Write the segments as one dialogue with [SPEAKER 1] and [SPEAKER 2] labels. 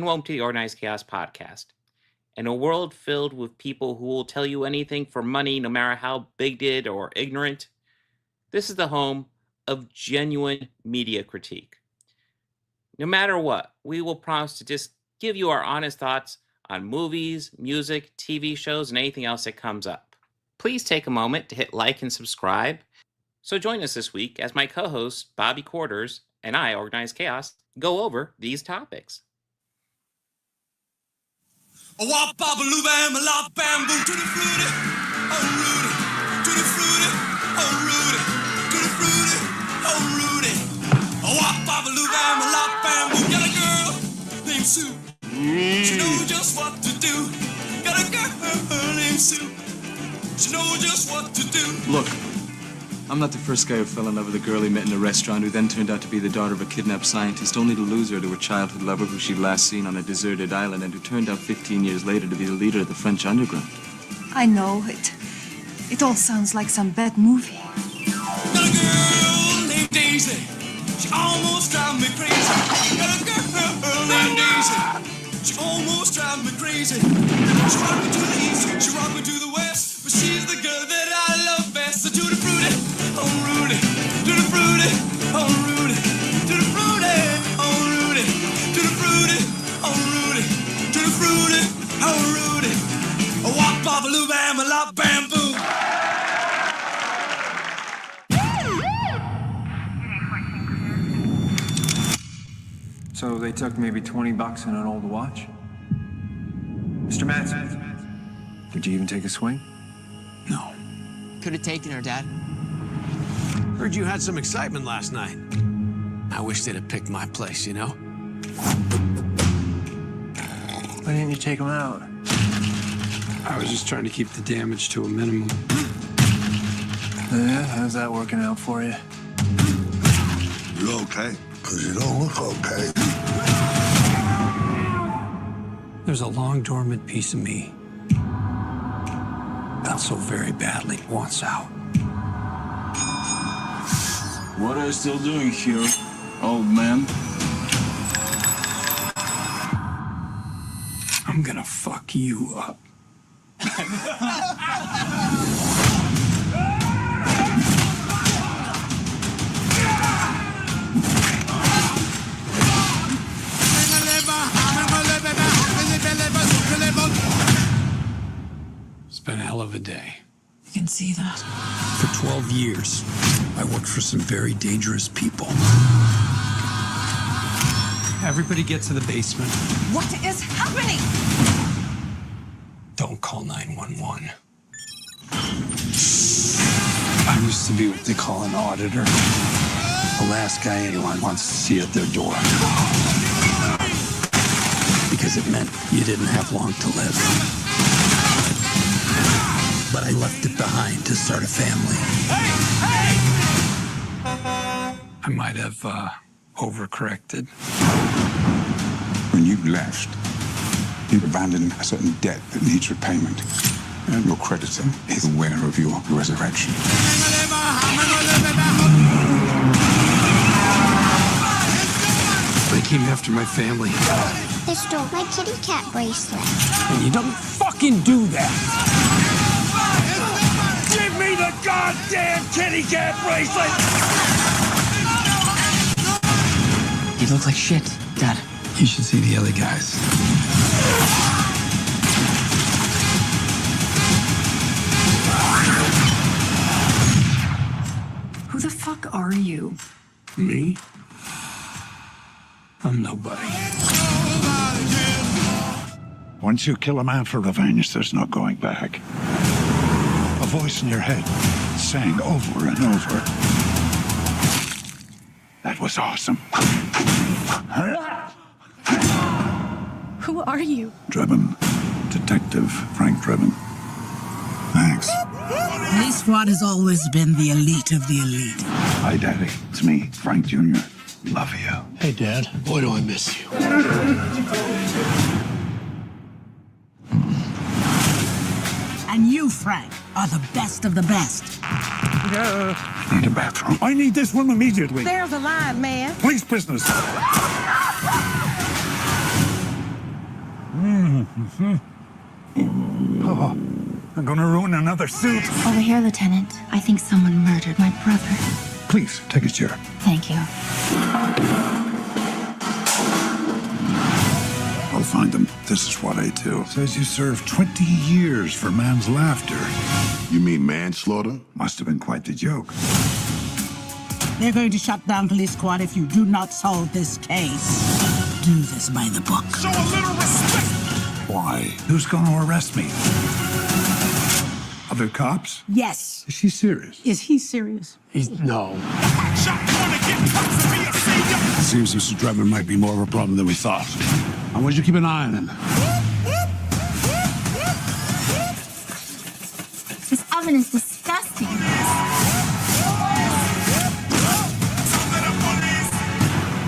[SPEAKER 1] welcome to the Organized Chaos Podcast. In a world filled with people who will tell you anything for money, no matter how bigoted or ignorant, this is the home of genuine media critique. No matter what, we will promise to just give you our honest thoughts on movies, music, TV shows, and anything else that comes up. Please take a moment to hit like and subscribe. So join us this week as my co-host, Bobby Quarters, and I, Organized Chaos, go over these topics.
[SPEAKER 2] A wop bop a loo bam a lop bamboo to the fruity, oh Rudy, to the fruity, oh Rudy, to the fruity, oh Rudy. A wop bop a loo bam a lop bamboo. Got a girl named Sue. She knows just what to do. Got a girl named Sue. She knows just what to do.
[SPEAKER 3] Look, I'm not the first guy who fell in love with a girl he met in a restaurant who then turned out to be the daughter of a kidnapped scientist, only to lose her to a childhood lover who she'd last seen on a deserted island and who turned out 15 years later to be the leader of the French underground.
[SPEAKER 4] I know it. It all sounds like some bad movie.
[SPEAKER 2] Got a girl named Daisy. She almost drives me crazy. Got a girl named Daisy. She almost drives me crazy. She rocked me to the east, she rocked me to the west, but she's the girl that I love best. So to the fruity, oh Rudy, to the fruity, oh Rudy, to the fruity, oh Rudy, to the fruity, oh Rudy, to the fruity, oh Rudy. A wop bop a loo bam a lop bamboo.
[SPEAKER 5] So they took maybe $20 and an old watch? Mr. Manson, did you even take a swing?
[SPEAKER 6] No.
[SPEAKER 7] Could have taken her, Dad.
[SPEAKER 6] Heard you had some excitement last night. I wish they'd have picked my place, you know?
[SPEAKER 5] Why didn't you take him out?
[SPEAKER 8] I was just trying to keep the damage to a minimum.
[SPEAKER 5] Yeah, how's that working out for you?
[SPEAKER 9] You okay? Because you don't look okay.
[SPEAKER 8] There's a long dormant piece of me that so very badly wants out.
[SPEAKER 3] What are you still doing here, old man?
[SPEAKER 8] I'm gonna fuck you up. It's been a hell of a day.
[SPEAKER 4] You can see that.
[SPEAKER 8] For 12 years, I worked for some very dangerous people. Everybody get to the basement.
[SPEAKER 4] What is happening?
[SPEAKER 8] Don't call 911. I used to be what they call an auditor. The last guy anyone wants to see at their door. Because it meant you didn't have long to live. But I left it behind to start a family. Hey! I might have overcorrected.
[SPEAKER 9] When you left, you abandoned a certain debt that needs repayment. And your creditor is aware of your resurrection.
[SPEAKER 8] They came after my family.
[SPEAKER 10] They stole my kitty cat bracelet.
[SPEAKER 8] And you don't fucking do that! Give me the goddamn kitty cat bracelet!
[SPEAKER 7] You look like shit, Dad.
[SPEAKER 8] You should see the other guys.
[SPEAKER 4] Who the fuck are you?
[SPEAKER 8] Me? I'm nobody.
[SPEAKER 9] Once you kill a man for revenge, there's no going back. A voice in your head sang over and over. That was awesome.
[SPEAKER 4] Who are you?
[SPEAKER 9] Drebin. Detective Frank Drebin. Thanks.
[SPEAKER 11] This squad has always been the elite of the elite.
[SPEAKER 9] Hi, Daddy. It's me, Frank Jr. Love you.
[SPEAKER 8] Hey, Dad. Boy, do I miss you.
[SPEAKER 11] And you, Frank, are the best of the best.
[SPEAKER 9] I need a bathroom. I need this one immediately.
[SPEAKER 11] There's a line, man.
[SPEAKER 9] Police business.
[SPEAKER 8] Oh, I'm gonna ruin another suit.
[SPEAKER 10] Over here, Lieutenant. I think someone murdered my brother.
[SPEAKER 8] Please, take a chair.
[SPEAKER 10] Thank you.
[SPEAKER 8] I'll find them. This is what I do. Says you served 20 years for man's laughter.
[SPEAKER 12] You mean manslaughter?
[SPEAKER 8] Must have been quite the joke.
[SPEAKER 11] They're going to shut down police squad if you do not solve this case. Do this by the book.
[SPEAKER 2] Show a little respect.
[SPEAKER 8] Why? Who's going to arrest me? Other cops?
[SPEAKER 11] Yes.
[SPEAKER 8] Is she serious?
[SPEAKER 11] Is he serious?
[SPEAKER 6] No.
[SPEAKER 8] Seems Mr. Drebin might be more of a problem than we thought. I want you to keep an eye on him.
[SPEAKER 10] This oven is disgusting.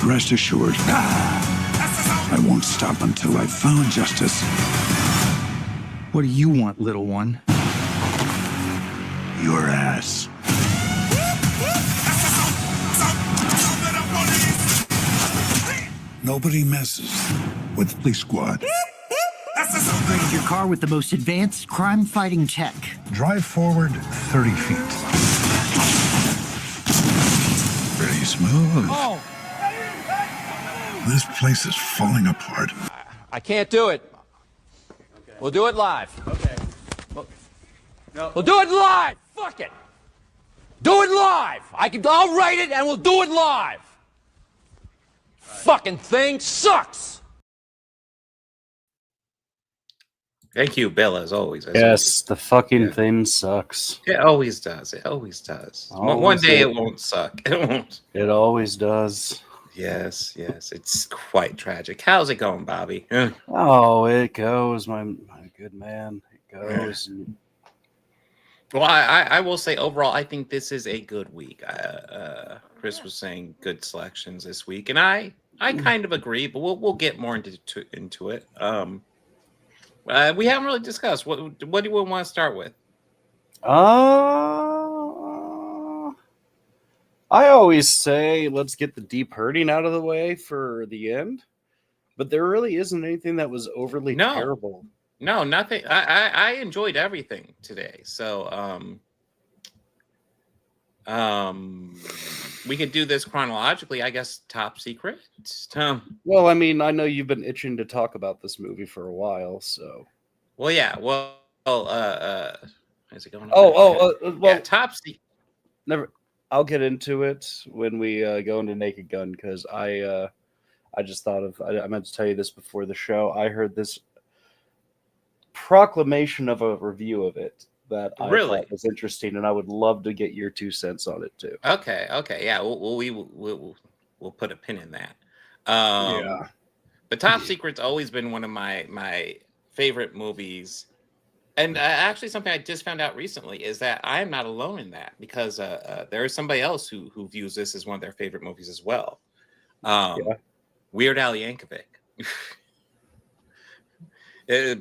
[SPEAKER 8] Rest assured, I won't stop until I've found justice.
[SPEAKER 7] What do you want, little one?
[SPEAKER 8] Your ass. Nobody messes with the police squad.
[SPEAKER 11] Upgraded your car with the most advanced crime-fighting tech.
[SPEAKER 8] Drive forward 30 feet. Pretty smooth.
[SPEAKER 6] Oh!
[SPEAKER 8] This place is falling apart.
[SPEAKER 6] I can't do it. We'll do it live. Okay. We'll do it live. Fuck it. Do it live. I'll write it and we'll do it live. Fucking thing sucks.
[SPEAKER 1] Thank you, Bill, as always.
[SPEAKER 13] Yes, the fucking thing sucks.
[SPEAKER 1] It always does. It always does. One day it won't suck. It won't.
[SPEAKER 13] It always does.
[SPEAKER 1] Yes, yes. It's quite tragic. How's it going, Bobby?
[SPEAKER 13] Oh, it goes, my good man. It goes.
[SPEAKER 1] Well, I will say overall, I think this is a good week. Chris was saying good selections this week, and I kind of agree, but we'll get more into it. We haven't really discussed what do we want to start with?
[SPEAKER 13] I always say let's get the deep hurting out of the way for the end, but there really isn't anything that was overly terrible.
[SPEAKER 1] No, nothing. I enjoyed everything today. So we could do this chronologically, I guess. Top secret.
[SPEAKER 13] Well, I mean, I know you've been itching to talk about this movie for a while, so.
[SPEAKER 1] Well, yeah. Well, is it going?
[SPEAKER 13] Well,
[SPEAKER 1] yeah, top secret.
[SPEAKER 13] Never. I'll get into it when we go into Naked Gun because I just thought of. I meant to tell you this before the show. I heard this proclamation of a review of it that I thought was interesting, and I would love to get your 2 cents on it too.
[SPEAKER 1] Okay, yeah, we'll put a pin in that. Yeah, but Top Secret's always been one of my favorite movies, and actually something I just found out recently is that I am not alone in that because there is somebody else who views this as one of their favorite movies as well. Weird Al Yankovic. I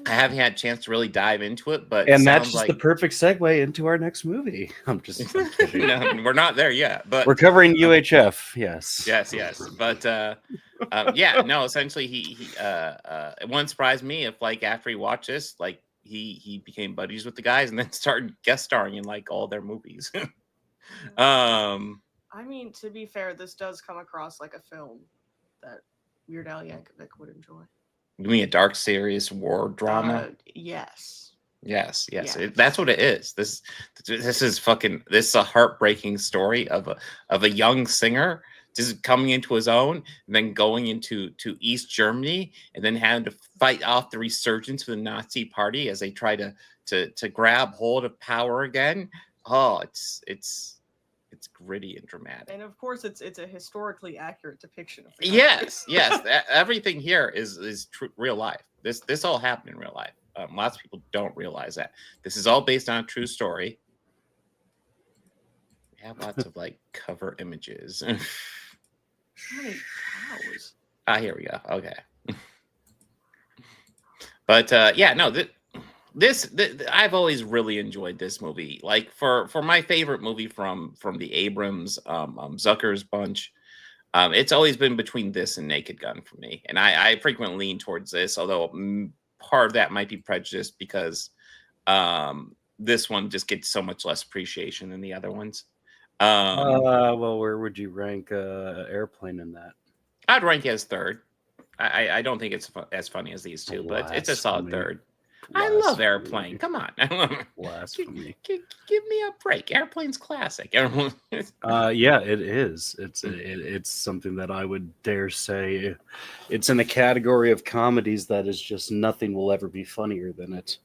[SPEAKER 1] haven't had a chance to really dive into it, but
[SPEAKER 13] that's just the perfect segue into our next movie. I'm kidding.
[SPEAKER 1] No, we're not there yet, but
[SPEAKER 13] we're covering UHF. Yes.
[SPEAKER 1] But yeah, no. Essentially, he it wouldn't surprise me if, like, after he watched this, like he became buddies with the guys and then started guest starring in like all their movies.
[SPEAKER 14] I mean, to be fair, this does come across like a film that Weird Al Yankovic would enjoy.
[SPEAKER 1] You mean a dark, serious war drama?
[SPEAKER 14] Yes.
[SPEAKER 1] Yes. That's what it is. This is fucking. This is a heartbreaking story of a young singer just coming into his own, and then going into East Germany, and then having to fight off the resurgence of the Nazi Party as they try to grab hold of power again. Oh, it's gritty and dramatic.
[SPEAKER 14] And of course, it's a historically accurate depiction of
[SPEAKER 1] Yes. Everything here is real life. This all happened in real life. Lots of people don't realize that. This is all based on a true story. We have lots of like cover images.
[SPEAKER 14] How many cows?
[SPEAKER 1] Here we go. Okay. But yeah, no. This I've always really enjoyed this movie. Like for my favorite movie from the Abrams Zucker's bunch, It's always been between this and Naked Gun for me, and I frequently lean towards this. Although part of that might be prejudiced because this one just gets so much less appreciation than the other ones.
[SPEAKER 13] Well, where would you rank Airplane in that?
[SPEAKER 1] I'd rank it as third. I don't think it's as funny as these two, but it's a solid
[SPEAKER 13] Blasphemy.
[SPEAKER 1] third. I love Airplane. Come on.
[SPEAKER 13] Blasphemy.
[SPEAKER 1] Give me a break. Airplane's classic.
[SPEAKER 13] Yeah, it is. It's something that I would dare say it's in a category of comedies that is just nothing will ever be funnier than it.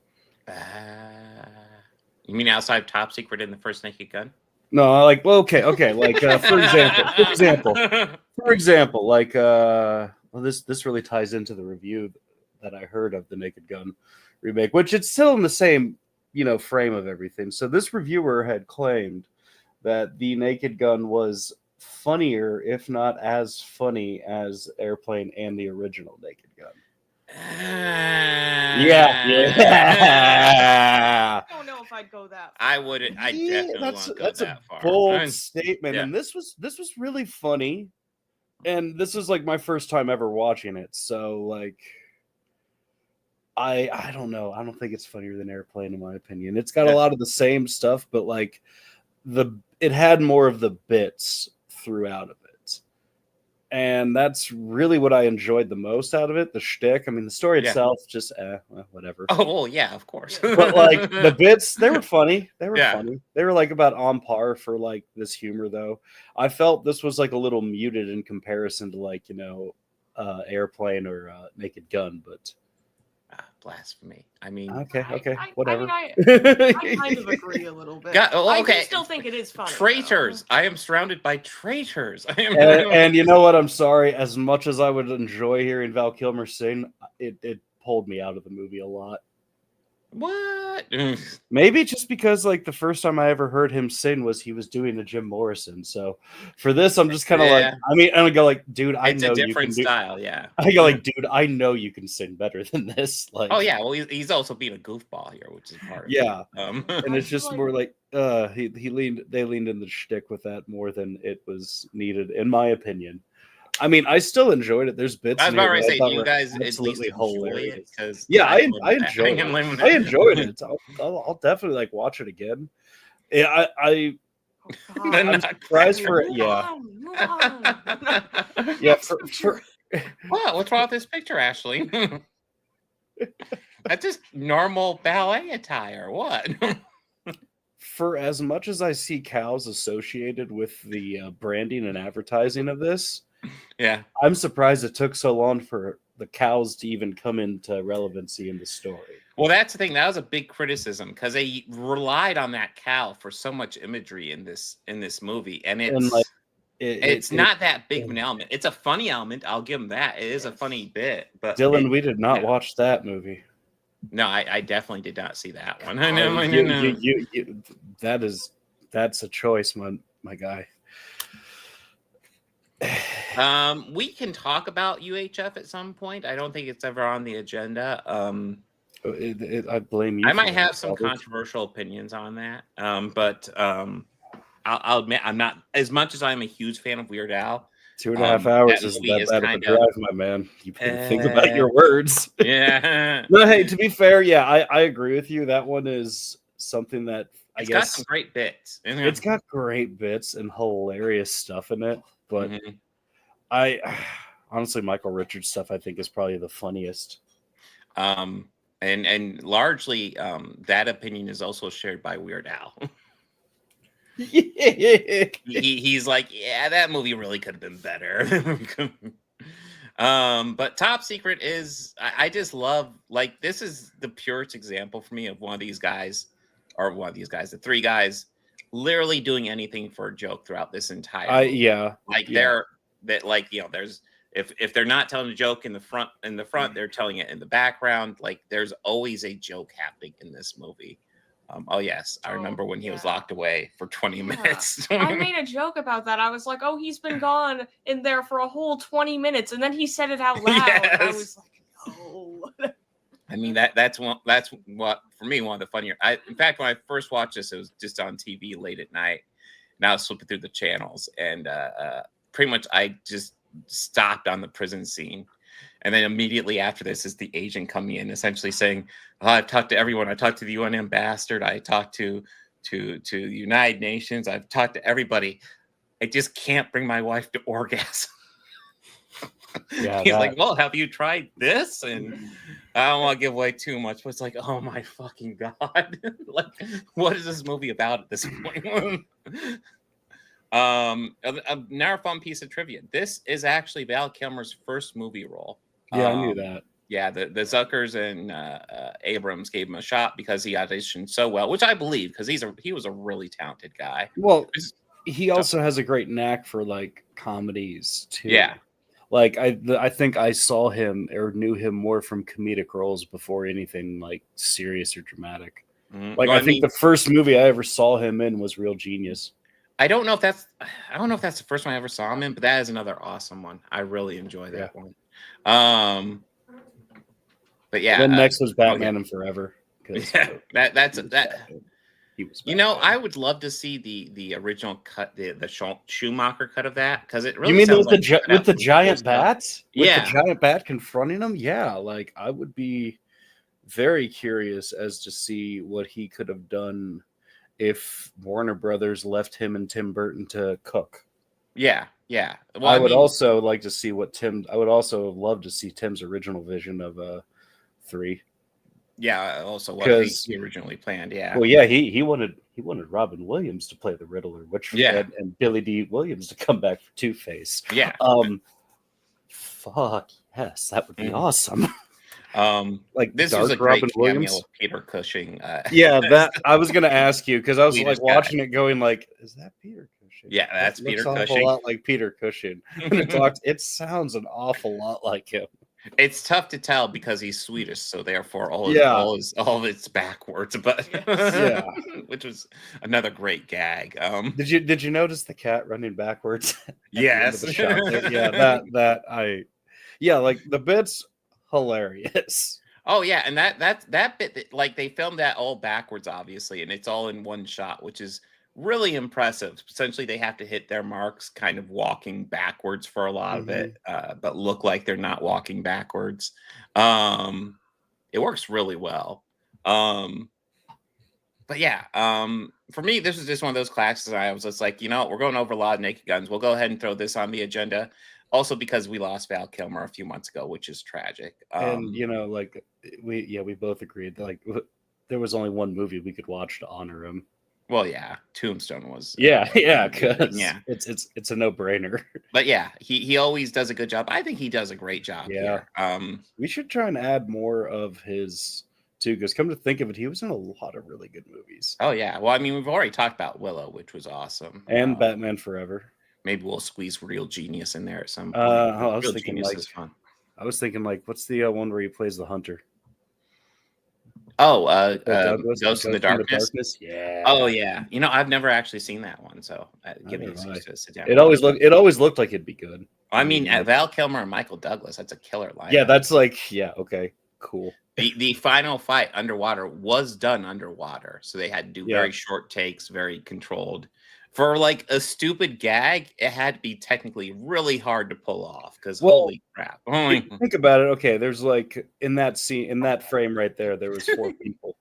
[SPEAKER 1] You mean outside of Top Secret and the first Naked Gun?
[SPEAKER 13] No, like, well, okay, like for example, like well, this really ties into the review that I heard of the Naked Gun remake, which it's still in the same, frame of everything. So this reviewer had claimed that the Naked Gun was funnier, if not as funny as Airplane and the original Naked Gun. Yeah.
[SPEAKER 14] I don't know if I'd go that far.
[SPEAKER 1] I wouldn't. I definitely won't go
[SPEAKER 13] That's
[SPEAKER 1] that
[SPEAKER 13] a
[SPEAKER 1] far.
[SPEAKER 13] bold statement,
[SPEAKER 1] Yeah.
[SPEAKER 13] and this was really funny, and this was like my first time ever watching it. So like, I don't know. I don't think it's funnier than Airplane in my opinion. It's got a lot of the same stuff, but like it had more of the bits throughout of it. And that's really what I enjoyed the most out of it. The shtick. I mean, the story itself, just whatever.
[SPEAKER 1] Oh, well, yeah, of course.
[SPEAKER 13] But like the bits, they were funny. They were funny. They were like about on par for like this humor, though. I felt this was like a little muted in comparison to like Airplane or Naked Gun, but
[SPEAKER 1] blasphemy. I mean,
[SPEAKER 13] okay, whatever.
[SPEAKER 14] I kind of agree a little bit.
[SPEAKER 1] Okay.
[SPEAKER 14] I do still think it is funny.
[SPEAKER 1] Traitors. I am surrounded by traitors.
[SPEAKER 13] And you know what? I'm sorry. As much as I would enjoy hearing Val Kilmer sing, it pulled me out of the movie a lot.
[SPEAKER 1] What?
[SPEAKER 13] Maybe just because like the first time I ever heard him sing was he was doing a Jim Morrison. So for this, I'm just kind of like, I mean, I'm gonna go like, dude, I know
[SPEAKER 1] a different style. Yeah.
[SPEAKER 13] I go like, dude, I know you can sing better than this. Like,
[SPEAKER 1] oh yeah, well he's also being a goofball here, which is part of
[SPEAKER 13] yeah.
[SPEAKER 1] it.
[SPEAKER 13] And it's just more like they leaned in the shtick with that more than it was needed, in my opinion. I mean, I still enjoyed it. There's bits.
[SPEAKER 1] I was about to say,
[SPEAKER 13] do
[SPEAKER 1] you guys at least
[SPEAKER 13] absolutely
[SPEAKER 1] enjoy
[SPEAKER 13] hilarious.
[SPEAKER 1] Because
[SPEAKER 13] I enjoyed it. I enjoyed it. I'll definitely like watch it again. Yeah, I'm surprised for it. Yeah, yeah. For
[SPEAKER 1] what? What's wrong with this picture, Ashlene? That's just normal ballet attire. What?
[SPEAKER 13] For as much as I see cows associated with the branding and advertising of this,
[SPEAKER 1] yeah,
[SPEAKER 13] I'm surprised it took so long for the cows to even come into relevancy in the story.
[SPEAKER 1] Well, that's the thing. That was a big criticism because they relied on that cow for so much imagery in this movie, and it's not that big of an element. It's a funny element. I'll give them that. It is a funny bit. But
[SPEAKER 13] Dylan, we did not watch that movie.
[SPEAKER 1] No, I definitely did not see that one.
[SPEAKER 13] That's a choice, my guy.
[SPEAKER 1] We can talk about UHF at some point. I don't think it's ever on the agenda.
[SPEAKER 13] I blame you.
[SPEAKER 1] I might have some controversial opinions on that. But I'll admit I'm not as much as I'm a huge fan of Weird Al.
[SPEAKER 13] 2.5 hours isn't that bad of a drive, my man. You think about your words.
[SPEAKER 1] Yeah.
[SPEAKER 13] No, hey, to be fair, yeah, I agree with you. That one is something that
[SPEAKER 1] It's got some great bits.
[SPEAKER 13] It's got great bits and hilarious stuff in it. But I honestly, Michael Richards stuff I think is probably the funniest.
[SPEAKER 1] And largely that opinion is also shared by Weird Al. He's like, yeah, that movie really could have been better. But Top Secret is, I just love, like, this is the purest example for me of the three guys literally doing anything for a joke throughout this entire movie. There's if they're not telling a joke in the front, they're telling it in the background. Like, there's always a joke happening in this movie. Oh yes, I remember when he was locked away for 20 minutes.
[SPEAKER 14] I made a joke about that. I was like, "Oh, he's been gone in there for a whole 20 minutes," and then he said it out loud. Yes. I was like, "No."
[SPEAKER 1] I mean that's what for me one of the funnier. In fact, when I first watched this, it was just on TV late at night, and I was flipping through the channels, and pretty much I just stopped on the prison scene. And then immediately after this is the agent coming in, essentially saying, oh, I've talked to everyone. I talked to the UN ambassador. I talked to the United Nations. I've talked to everybody. I just can't bring my wife to orgasm.
[SPEAKER 13] Yeah,
[SPEAKER 1] He's like, well, have you tried this? And I don't want to give away too much, but it's like, oh my fucking God. Like, what is this movie about at this point? A narrow fun piece of trivia. This is actually Val Kilmer's first movie role.
[SPEAKER 13] Yeah, I knew that.
[SPEAKER 1] Yeah, the Zuckers and Abrams gave him a shot because he auditioned so well, which I believe because he was a really talented guy.
[SPEAKER 13] Well, he also has a great knack for like comedies too.
[SPEAKER 1] Yeah.
[SPEAKER 13] Like I think I saw him or knew him more from comedic roles before anything like serious or dramatic. Like
[SPEAKER 1] Well,
[SPEAKER 13] I think the first movie I ever saw him in was Real Genius.
[SPEAKER 1] I don't know if that's the first one I ever saw him in, but that is another awesome one. I really enjoy that one. But yeah,
[SPEAKER 13] then next was Batman and Forever.
[SPEAKER 1] Yeah, that's he was. You know, I would love to see the original cut, the Schumacher cut of that, because it really.
[SPEAKER 13] You mean
[SPEAKER 1] sounds
[SPEAKER 13] with the giant bat?
[SPEAKER 1] Yeah,
[SPEAKER 13] with the giant bat confronting him. Yeah, like I would be very curious as to see what he could have done if Warner Brothers left him and Tim Burton to cook.
[SPEAKER 1] Yeah. Well,
[SPEAKER 13] I would also like to see I would also love to see Tim's original vision of 3.
[SPEAKER 1] Yeah, also what he originally planned. Yeah.
[SPEAKER 13] Well, yeah, he wanted Robin Williams to play the Riddler, and Billy D. Williams to come back for Two-Face.
[SPEAKER 1] Yeah.
[SPEAKER 13] Fuck yes, that would be awesome.
[SPEAKER 1] Like this was a great cameo with Peter Cushing.
[SPEAKER 13] Yeah, that I was gonna ask you because I was like watching it, going like, is that Peter Cushing?
[SPEAKER 1] Yeah, that's Peter
[SPEAKER 13] Cushing.
[SPEAKER 1] Cushing.
[SPEAKER 13] A lot like Peter Cushing. When it talks, it sounds an awful lot like him.
[SPEAKER 1] It's tough to tell because he's Swedish, so therefore all of it's backwards. But
[SPEAKER 13] yeah,
[SPEAKER 1] which was another great gag.
[SPEAKER 13] Did you notice the cat running backwards?
[SPEAKER 1] Yes.
[SPEAKER 13] Yeah, like the bit's hilarious.
[SPEAKER 1] Oh yeah, and that bit, like they filmed that all backwards, obviously, and it's all in one shot, which is really impressive. Essentially, they have to hit their marks kind of walking backwards for a lot of it, but look like they're not walking backwards. It works really well. But yeah, for me, this is just one of those classes. I was just like, we're going over a lot of Naked Guns. We'll go ahead and throw this on the agenda. Also, because we lost Val Kilmer a few months ago, which is tragic.
[SPEAKER 13] And like we both agreed that like there was only one movie we could watch to honor him.
[SPEAKER 1] Well, yeah, Tombstone was.
[SPEAKER 13] Yeah, it's a no-brainer.
[SPEAKER 1] But yeah, he always does a good job. I think he does a great job.
[SPEAKER 13] Yeah.
[SPEAKER 1] Here.
[SPEAKER 13] We should try and add more of his too, because come to think of it, he was in a lot of really good movies.
[SPEAKER 1] Oh yeah, well, I mean, we've already talked about Willow, which was awesome,
[SPEAKER 13] and Batman Forever.
[SPEAKER 1] Maybe we'll squeeze Real Genius in there at some point.
[SPEAKER 13] I was
[SPEAKER 1] Real
[SPEAKER 13] thinking
[SPEAKER 1] Genius
[SPEAKER 13] like
[SPEAKER 1] is fun.
[SPEAKER 13] I was thinking like, what's the one where he plays the hunter?
[SPEAKER 1] Oh,
[SPEAKER 13] Douglas,
[SPEAKER 1] Ghost in the Darkness.
[SPEAKER 13] Yeah.
[SPEAKER 1] Oh yeah. I've never actually seen that one, so give me a chance to sit down.
[SPEAKER 13] It always looked like it'd be good.
[SPEAKER 1] I mean, Val Kilmer and Michael Douglas, that's a killer line.
[SPEAKER 13] Yeah, that's like, okay, cool.
[SPEAKER 1] The final fight underwater was done underwater, so they had to do very short takes, very controlled. For like a stupid gag, it had to be technically really hard to pull off because holy crap!
[SPEAKER 13] Think about it. Okay, there's like in that scene, in that frame right there, there was 4 people.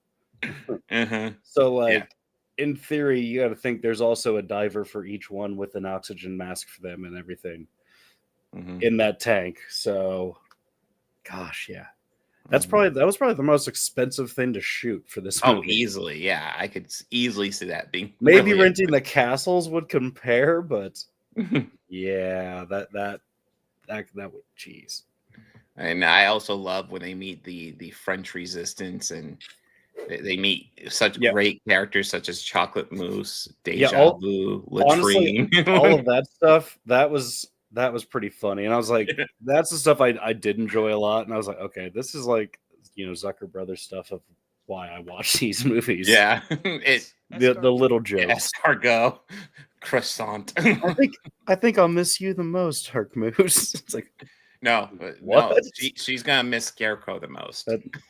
[SPEAKER 13] So like, in theory, you got to think there's also a diver for each one with an oxygen mask for them and everything in that tank. So, gosh, yeah. That was probably the most expensive thing to shoot for this movie.
[SPEAKER 1] Oh, easily, yeah. I could easily see that being
[SPEAKER 13] maybe really renting the castles would compare, but yeah, that would jeez.
[SPEAKER 1] And I also love when they meet the French Resistance and they meet such great characters such as Chocolate Mousse, Deja Vu, Latrine.
[SPEAKER 13] Honestly, all of that stuff that was pretty funny, and I was like, that's the stuff I did enjoy a lot, and I was like, okay, this is like Zucker Brothers stuff of why I watch these movies.
[SPEAKER 1] Yeah,
[SPEAKER 13] the little jokes.
[SPEAKER 1] Escargot, croissant.
[SPEAKER 13] I think I'll miss you the most, Hark Moose. It's like
[SPEAKER 1] no, she's gonna miss Scarecrow the most.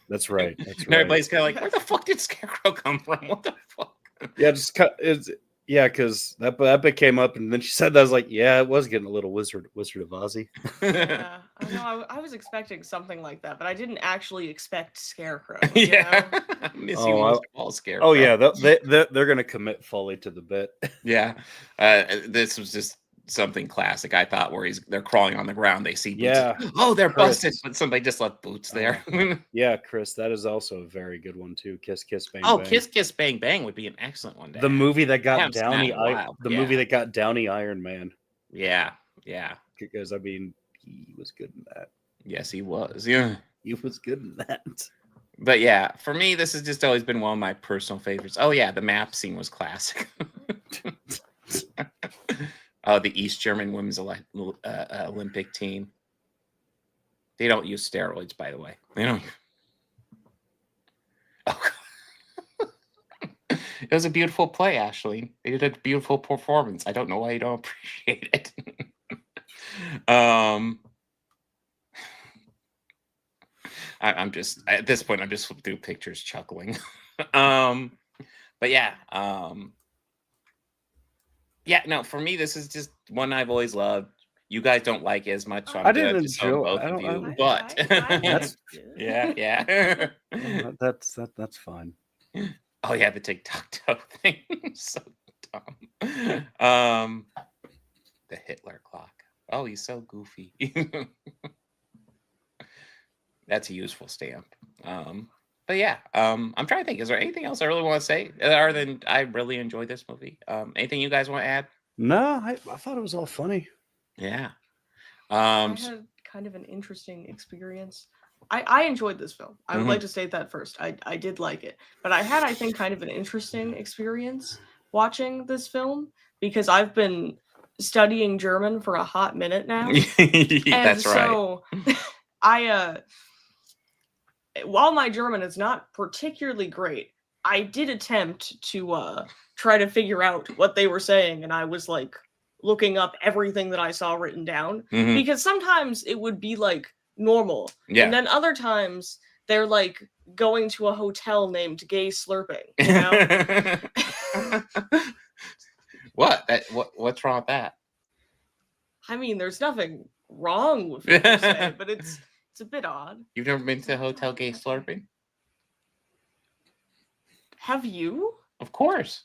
[SPEAKER 13] That's right.
[SPEAKER 1] Everybody's kind of like, where the fuck did Scarecrow come from? What the fuck?
[SPEAKER 13] Yeah, Yeah, because that bit came up, and then she said that. I was like, yeah, it was getting a little Wizard of Ozzy.
[SPEAKER 14] Yeah, I know. I was expecting something like that, but I didn't actually expect Scarecrow.
[SPEAKER 1] Yeah.
[SPEAKER 14] You know?
[SPEAKER 1] I miss you most of all, Scarecrow.
[SPEAKER 13] Oh yeah, they're gonna commit fully to the bit.
[SPEAKER 1] Yeah. This was just something classic, I thought, where they're crawling on the ground. They see boots.
[SPEAKER 13] Yeah.
[SPEAKER 1] Oh, they're
[SPEAKER 13] Chris.
[SPEAKER 1] busted, but somebody just left boots there.
[SPEAKER 13] Yeah, Chris, that is also a very good one too. Kiss Kiss Bang
[SPEAKER 1] Oh,
[SPEAKER 13] Bang.
[SPEAKER 1] Kiss Kiss Bang Bang would be an excellent one.
[SPEAKER 13] The movie that got
[SPEAKER 1] Haven't seen that
[SPEAKER 13] Downey,
[SPEAKER 1] in a while.
[SPEAKER 13] the
[SPEAKER 1] Yeah.
[SPEAKER 13] movie that got Downey Iron Man.
[SPEAKER 1] Yeah, yeah.
[SPEAKER 13] Because I mean, he was good in that.
[SPEAKER 1] Yes, he was. Yeah,
[SPEAKER 13] he was good in that.
[SPEAKER 1] But yeah, for me, this has just always been one of my personal favorites. Oh yeah, the map scene was classic. Oh, the East German women's Olympic team. They don't use steroids, by the way. They don't. Oh, it was a beautiful play, Ashlene. They did a beautiful performance. I don't know why you don't appreciate it. I'm just at this point. I'm just flipping through pictures, chuckling. But yeah, yeah. No, for me, this is just one I've always loved. You guys don't like it as much. So
[SPEAKER 13] I didn't enjoy
[SPEAKER 1] both
[SPEAKER 13] I
[SPEAKER 1] of
[SPEAKER 13] don't,
[SPEAKER 1] you,
[SPEAKER 13] I,
[SPEAKER 1] but
[SPEAKER 13] that's
[SPEAKER 1] yeah, yeah.
[SPEAKER 13] that's fine.
[SPEAKER 1] Oh yeah, the tic-tac-toe thing. So dumb. The Hitler clock. Oh, he's so goofy. That's a useful stamp. But yeah, I'm trying to think. Is there anything else I really want to say other than I really enjoyed this movie? Anything you guys want to add?
[SPEAKER 13] No, I thought it was all funny.
[SPEAKER 1] Yeah.
[SPEAKER 14] I had kind of an interesting experience. I enjoyed this film. I would like to state that first. I did like it. But I had, I think, kind of an interesting experience watching this film because I've been studying German for a hot minute now.
[SPEAKER 1] That's
[SPEAKER 14] so while my German is not particularly great, I did attempt to try to figure out what they were saying, and I was like looking up everything that I saw written down because sometimes it would be like normal, and then other times they're like going to a hotel named Gay Slurping. You know?
[SPEAKER 1] What's wrong with that?
[SPEAKER 14] I mean, there's nothing wrong with what you're saying, but it's a bit odd.
[SPEAKER 1] You've never been to Hotel Gay Slurping?
[SPEAKER 14] Have you?
[SPEAKER 1] Of course.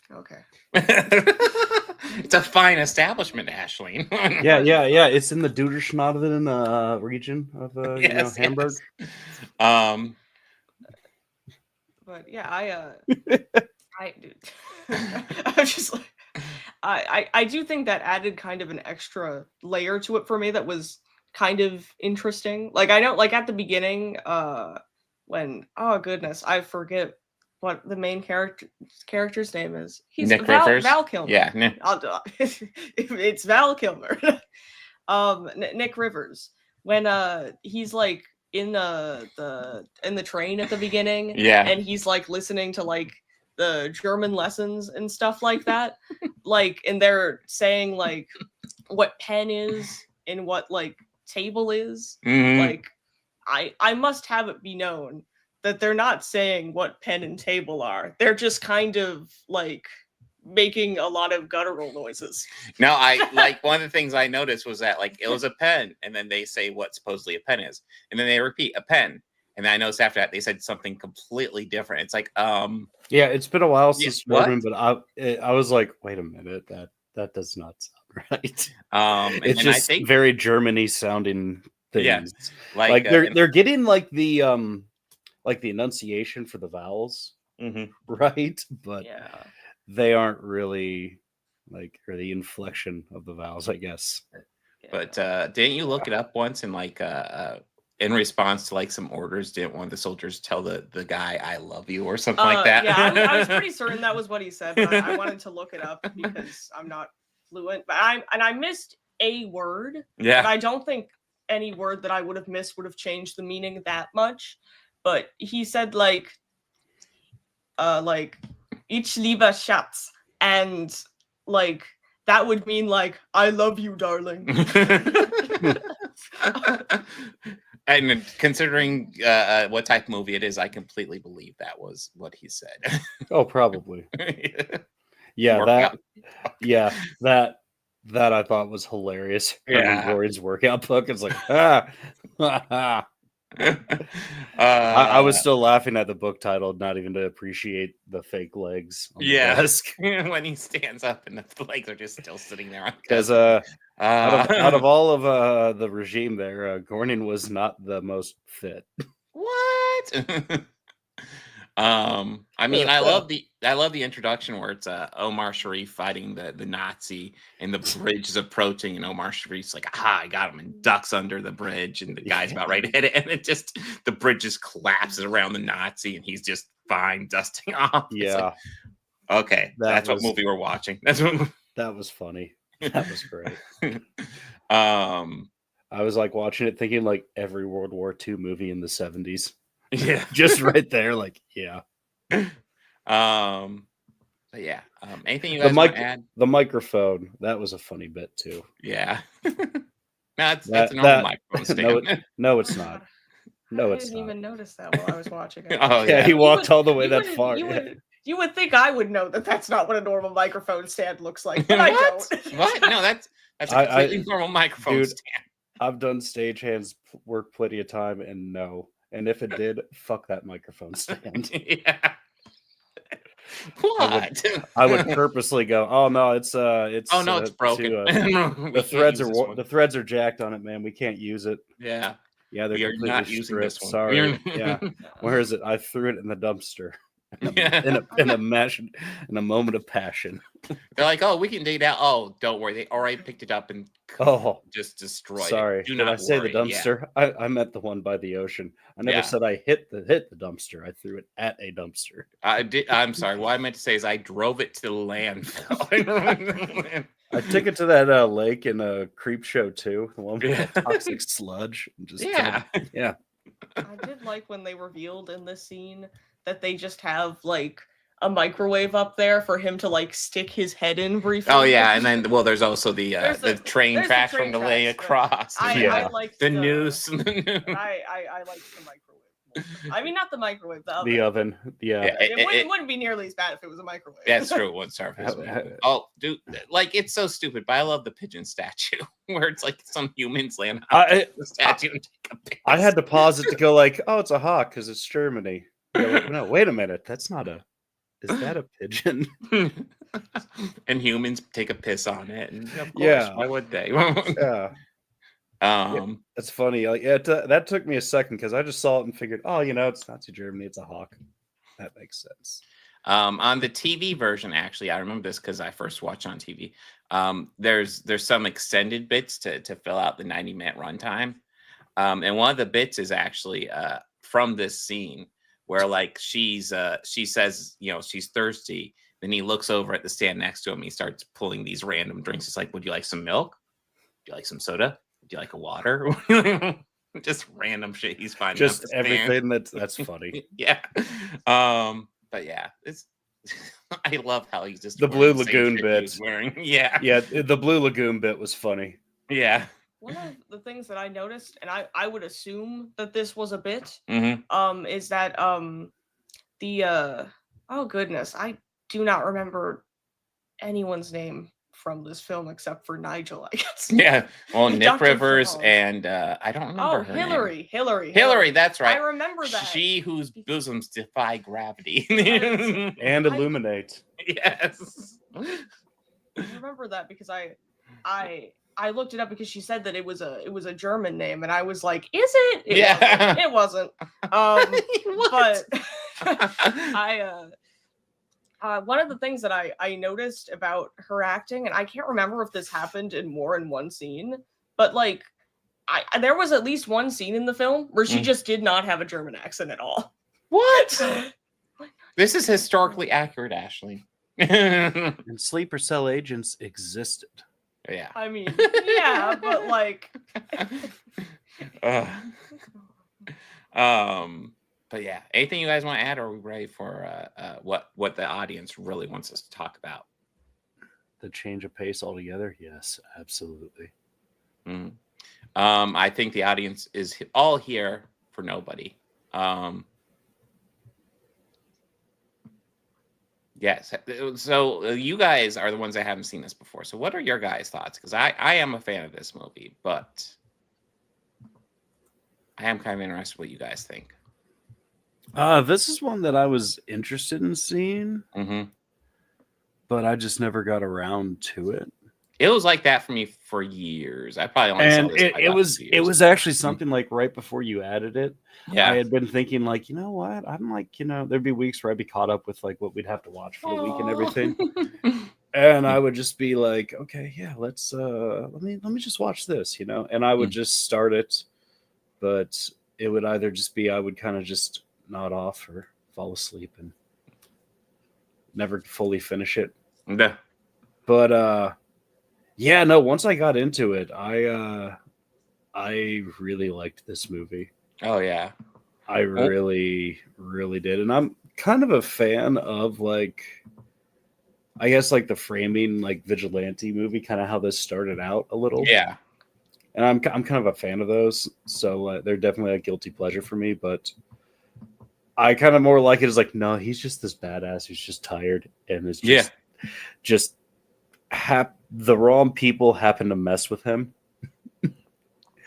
[SPEAKER 14] Okay.
[SPEAKER 1] It's a fine establishment, Ashlene.
[SPEAKER 13] yeah. It's in the Duderschnaden region of Hamburg.
[SPEAKER 1] Yes.
[SPEAKER 14] But yeah, I was just like, I do think that added kind of an extra layer to it for me that was kind of interesting. Like I know, like at the beginning, when oh goodness, I forget what the main character's name is. He's
[SPEAKER 1] Nick Rivers.
[SPEAKER 14] Val Kilmer.
[SPEAKER 1] Yeah,
[SPEAKER 14] it's Val Kilmer. Nick Rivers. When he's like in the train at the beginning, and he's like listening to like the German lessons and stuff like that, like, and they're saying like what pen is and what like table is. Like I must have it be known that they're not saying what pen and table are. They're just kind of like making a lot of guttural noises.
[SPEAKER 1] No, I like one of the things I noticed was that like it was a pen, and then they say what supposedly a pen is, and then they repeat a pen, and then I noticed after that they said something completely different. It's like
[SPEAKER 13] yeah, it's been a while since German,
[SPEAKER 1] what?
[SPEAKER 13] but I was like, wait a minute, that does not sound right. It's
[SPEAKER 1] and
[SPEAKER 13] just
[SPEAKER 1] I think,
[SPEAKER 13] very Germany sounding things.
[SPEAKER 1] Yeah,
[SPEAKER 13] like they're getting like the enunciation for the vowels, right? But they aren't really like, or the inflection of the vowels, I guess.
[SPEAKER 1] But didn't you look it up once and like in response to like some orders, didn't one of the soldiers tell the guy "I love you" or something like that?
[SPEAKER 14] Yeah, I was pretty certain that was what he said, but I wanted to look it up because I'm not fluent. But I missed a word.
[SPEAKER 1] Yeah.
[SPEAKER 14] And I don't think any word that I would have missed would have changed the meaning that much. But he said like ich liebe Schatz, and like that would mean like I love you, darling.
[SPEAKER 1] And considering what type of movie it is, I completely believe that was what he said.
[SPEAKER 13] Oh, probably. Yeah,
[SPEAKER 1] workout.
[SPEAKER 13] that I thought was hilarious. Herman
[SPEAKER 1] Yeah.
[SPEAKER 13] Goring's workout book. It's like, I was still laughing at the book title, not even to appreciate the fake legs on the desk.
[SPEAKER 1] When he stands up and the legs are just still sitting there on
[SPEAKER 13] Because out of all of the regime there, Goring was not the most fit.
[SPEAKER 1] What? I mean, I love the introduction where it's Omar Sharif fighting the Nazi, and the bridge is approaching, and Omar Sharif's like, I got him, and ducks under the bridge, and the guy's about ready to hit it, and the bridge just collapses around the Nazi, and he's just fine dusting off.
[SPEAKER 13] Yeah.
[SPEAKER 1] Like, okay, that's what movie we're watching. That's what.
[SPEAKER 13] That was funny. That was great. I was like watching it, thinking like every World War II movie in the 70s.
[SPEAKER 1] Yeah,
[SPEAKER 13] just right there, like, yeah.
[SPEAKER 1] But yeah. Anything you guys want to add?
[SPEAKER 13] The microphone, that was a funny bit too.
[SPEAKER 1] Yeah. That's a normal microphone stand.
[SPEAKER 13] No, it's not. No, it's
[SPEAKER 14] I didn't
[SPEAKER 13] not.
[SPEAKER 14] even notice that while I was watching it.
[SPEAKER 1] Oh
[SPEAKER 13] yeah, he walked all the way that far.
[SPEAKER 14] You would think I would know that that's not what a normal microphone stand looks like, but I don't.
[SPEAKER 1] What? No, that's a completely normal microphone stand.
[SPEAKER 13] I've done stagehands work plenty of time, and no. And if it did, fuck that microphone stand.
[SPEAKER 1] Yeah. What?
[SPEAKER 13] I would purposely go, oh no, it's
[SPEAKER 1] oh no, it's broken.
[SPEAKER 13] The threads are jacked on it, man. We can't use it.
[SPEAKER 1] Yeah.
[SPEAKER 13] Yeah, they're
[SPEAKER 1] completely not using this one.
[SPEAKER 13] Sorry. Yeah. Where is it? I threw it in the dumpster. In a moment of passion.
[SPEAKER 1] They're like, oh, we can dig it out. Oh, don't worry. They already picked it up and just destroyed
[SPEAKER 13] sorry.
[SPEAKER 1] it. Do
[SPEAKER 13] Did
[SPEAKER 1] not
[SPEAKER 13] I say
[SPEAKER 1] worry.
[SPEAKER 13] the dumpster?
[SPEAKER 1] Yeah.
[SPEAKER 13] I meant the one by the ocean. I never said I hit the dumpster. I threw it at a dumpster.
[SPEAKER 1] I'm sorry. What I meant to say is I drove it to the landfill.
[SPEAKER 13] I took it to that lake in a Creep Show too. The one with the toxic sludge. And just
[SPEAKER 1] yeah.
[SPEAKER 14] I did like when they revealed in this scene that they just have like a microwave up there for him to like stick his head in briefly.
[SPEAKER 1] Oh yeah, and then there's also the train tracks from the way across.
[SPEAKER 14] I liked
[SPEAKER 1] the noose.
[SPEAKER 14] I liked the microwave. I mean, not the microwave, the oven.
[SPEAKER 13] The oven. Yeah.
[SPEAKER 14] It wouldn't be nearly as bad if it was a microwave.
[SPEAKER 1] That's true. It wouldn't surface. Oh, dude, like it's so stupid, but I love the pigeon statue where it's like some humans land on the statue and take a piss.
[SPEAKER 13] I had to pause it to go like, oh, it's a hawk because it's Germany. Like, no, wait a minute. Is that a pigeon?
[SPEAKER 1] And humans take a piss on it. And of course, why would they?
[SPEAKER 13] That's funny. Like, that took me a second because I just saw it and figured, oh, it's Nazi Germany. It's a hawk. That makes sense.
[SPEAKER 1] On the TV version, actually, I remember this because I first watched on TV. There's some extended bits to fill out the 90-minute runtime. And one of the bits is actually from this scene, where like she says, she's thirsty. Then he looks over at the stand next to him. And he starts pulling these random drinks. He's like, would you like some milk? Would you like some soda? Would you like a water? Just random shit he's finding.
[SPEAKER 13] Just everything that's funny.
[SPEAKER 1] Yeah. But yeah, it's I love how he's just
[SPEAKER 13] the Blue Lagoon bit.
[SPEAKER 1] Yeah.
[SPEAKER 13] Yeah, the Blue Lagoon bit was funny.
[SPEAKER 1] Yeah.
[SPEAKER 14] One of the things that I noticed, and I would assume that this was a bit,
[SPEAKER 1] mm-hmm.
[SPEAKER 14] Is that oh goodness, I do not remember anyone's name from this film except for Nigel, I guess.
[SPEAKER 1] Yeah, well, Nick Rivers and I don't remember her
[SPEAKER 14] Hillary.
[SPEAKER 1] name.
[SPEAKER 14] Hillary,
[SPEAKER 1] that's right.
[SPEAKER 14] I remember that.
[SPEAKER 1] She whose bosoms defy gravity.
[SPEAKER 13] And illuminate.
[SPEAKER 1] Yes.
[SPEAKER 14] I remember that because I looked it up because she said that it was a German name, and I was like, "Is it?" It wasn't. But one of the things that I noticed about her acting, and I can't remember if this happened in more than one scene, but like, there was at least one scene in the film where she just did not have a German accent at all.
[SPEAKER 1] What? This is historically accurate, Ashlene.
[SPEAKER 13] And sleeper cell agents existed.
[SPEAKER 1] Yeah.
[SPEAKER 14] I mean, yeah, but like
[SPEAKER 1] but yeah, anything you guys want to add, or are we ready for what the audience really wants us to talk about?
[SPEAKER 13] The change of pace altogether? Yes, absolutely.
[SPEAKER 1] I think the audience is all here for nobody. Yes. So you guys are the ones that haven't seen this before. So what are your guys' thoughts? Because I am a fan of this movie, but I am kind of interested what you guys think.
[SPEAKER 13] This is one that I was interested in seeing, but I just never got around to it.
[SPEAKER 1] It was like that for me for years. I probably only saw this.
[SPEAKER 13] It was actually something like right before you added it.
[SPEAKER 1] Yeah.
[SPEAKER 13] I had been thinking like, you know what? I'm like, there'd be weeks where I'd be caught up with like what we'd have to watch for the week and everything. And I would just be like, okay, yeah, let's let me just watch this, and I would just start it, but it would either just be I would kind of just nod off or fall asleep and never fully finish it.
[SPEAKER 1] Yeah.
[SPEAKER 13] But yeah, no, once I got into it, I really liked this movie.
[SPEAKER 1] Oh yeah.
[SPEAKER 13] I really, really did. And I'm kind of a fan of like, I guess like the framing, like vigilante movie, kind of how this started out a little.
[SPEAKER 1] Yeah.
[SPEAKER 13] And I'm kind of a fan of those. So they're definitely a guilty pleasure for me, but I kind of more like it as like, no, he's just this badass who's just tired and is just the wrong people happen to mess with him.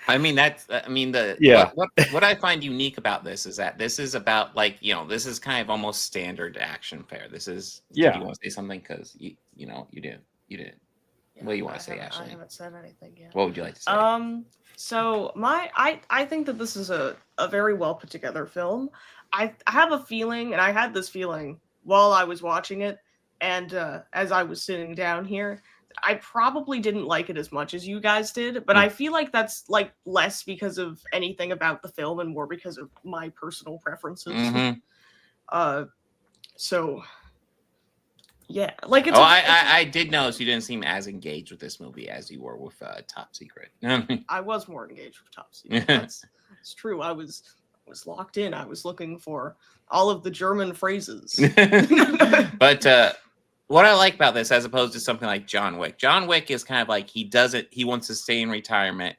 [SPEAKER 1] I mean, what I find unique about this is that this is about like, this is kind of almost standard action fare. This is, do you want to say something? Because you didn't. What do you want to say, Ashley?
[SPEAKER 14] I haven't said anything yet.
[SPEAKER 1] What would you like to say?
[SPEAKER 14] So I think that this is a very well put together film. I have a feeling, and I had this feeling while I was watching it, and as I was sitting down here, I probably didn't like it as much as you guys did, but I feel like that's like less because of anything about the film and more because of my personal preferences. So yeah, like it's.
[SPEAKER 1] I did notice you didn't seem as engaged with this movie as you were with Top Secret.
[SPEAKER 14] I was more engaged with Top Secret. That's true. I was locked in. I was looking for all of the German phrases.
[SPEAKER 1] But what I like about this, as opposed to something like John Wick is kind of like he wants to stay in retirement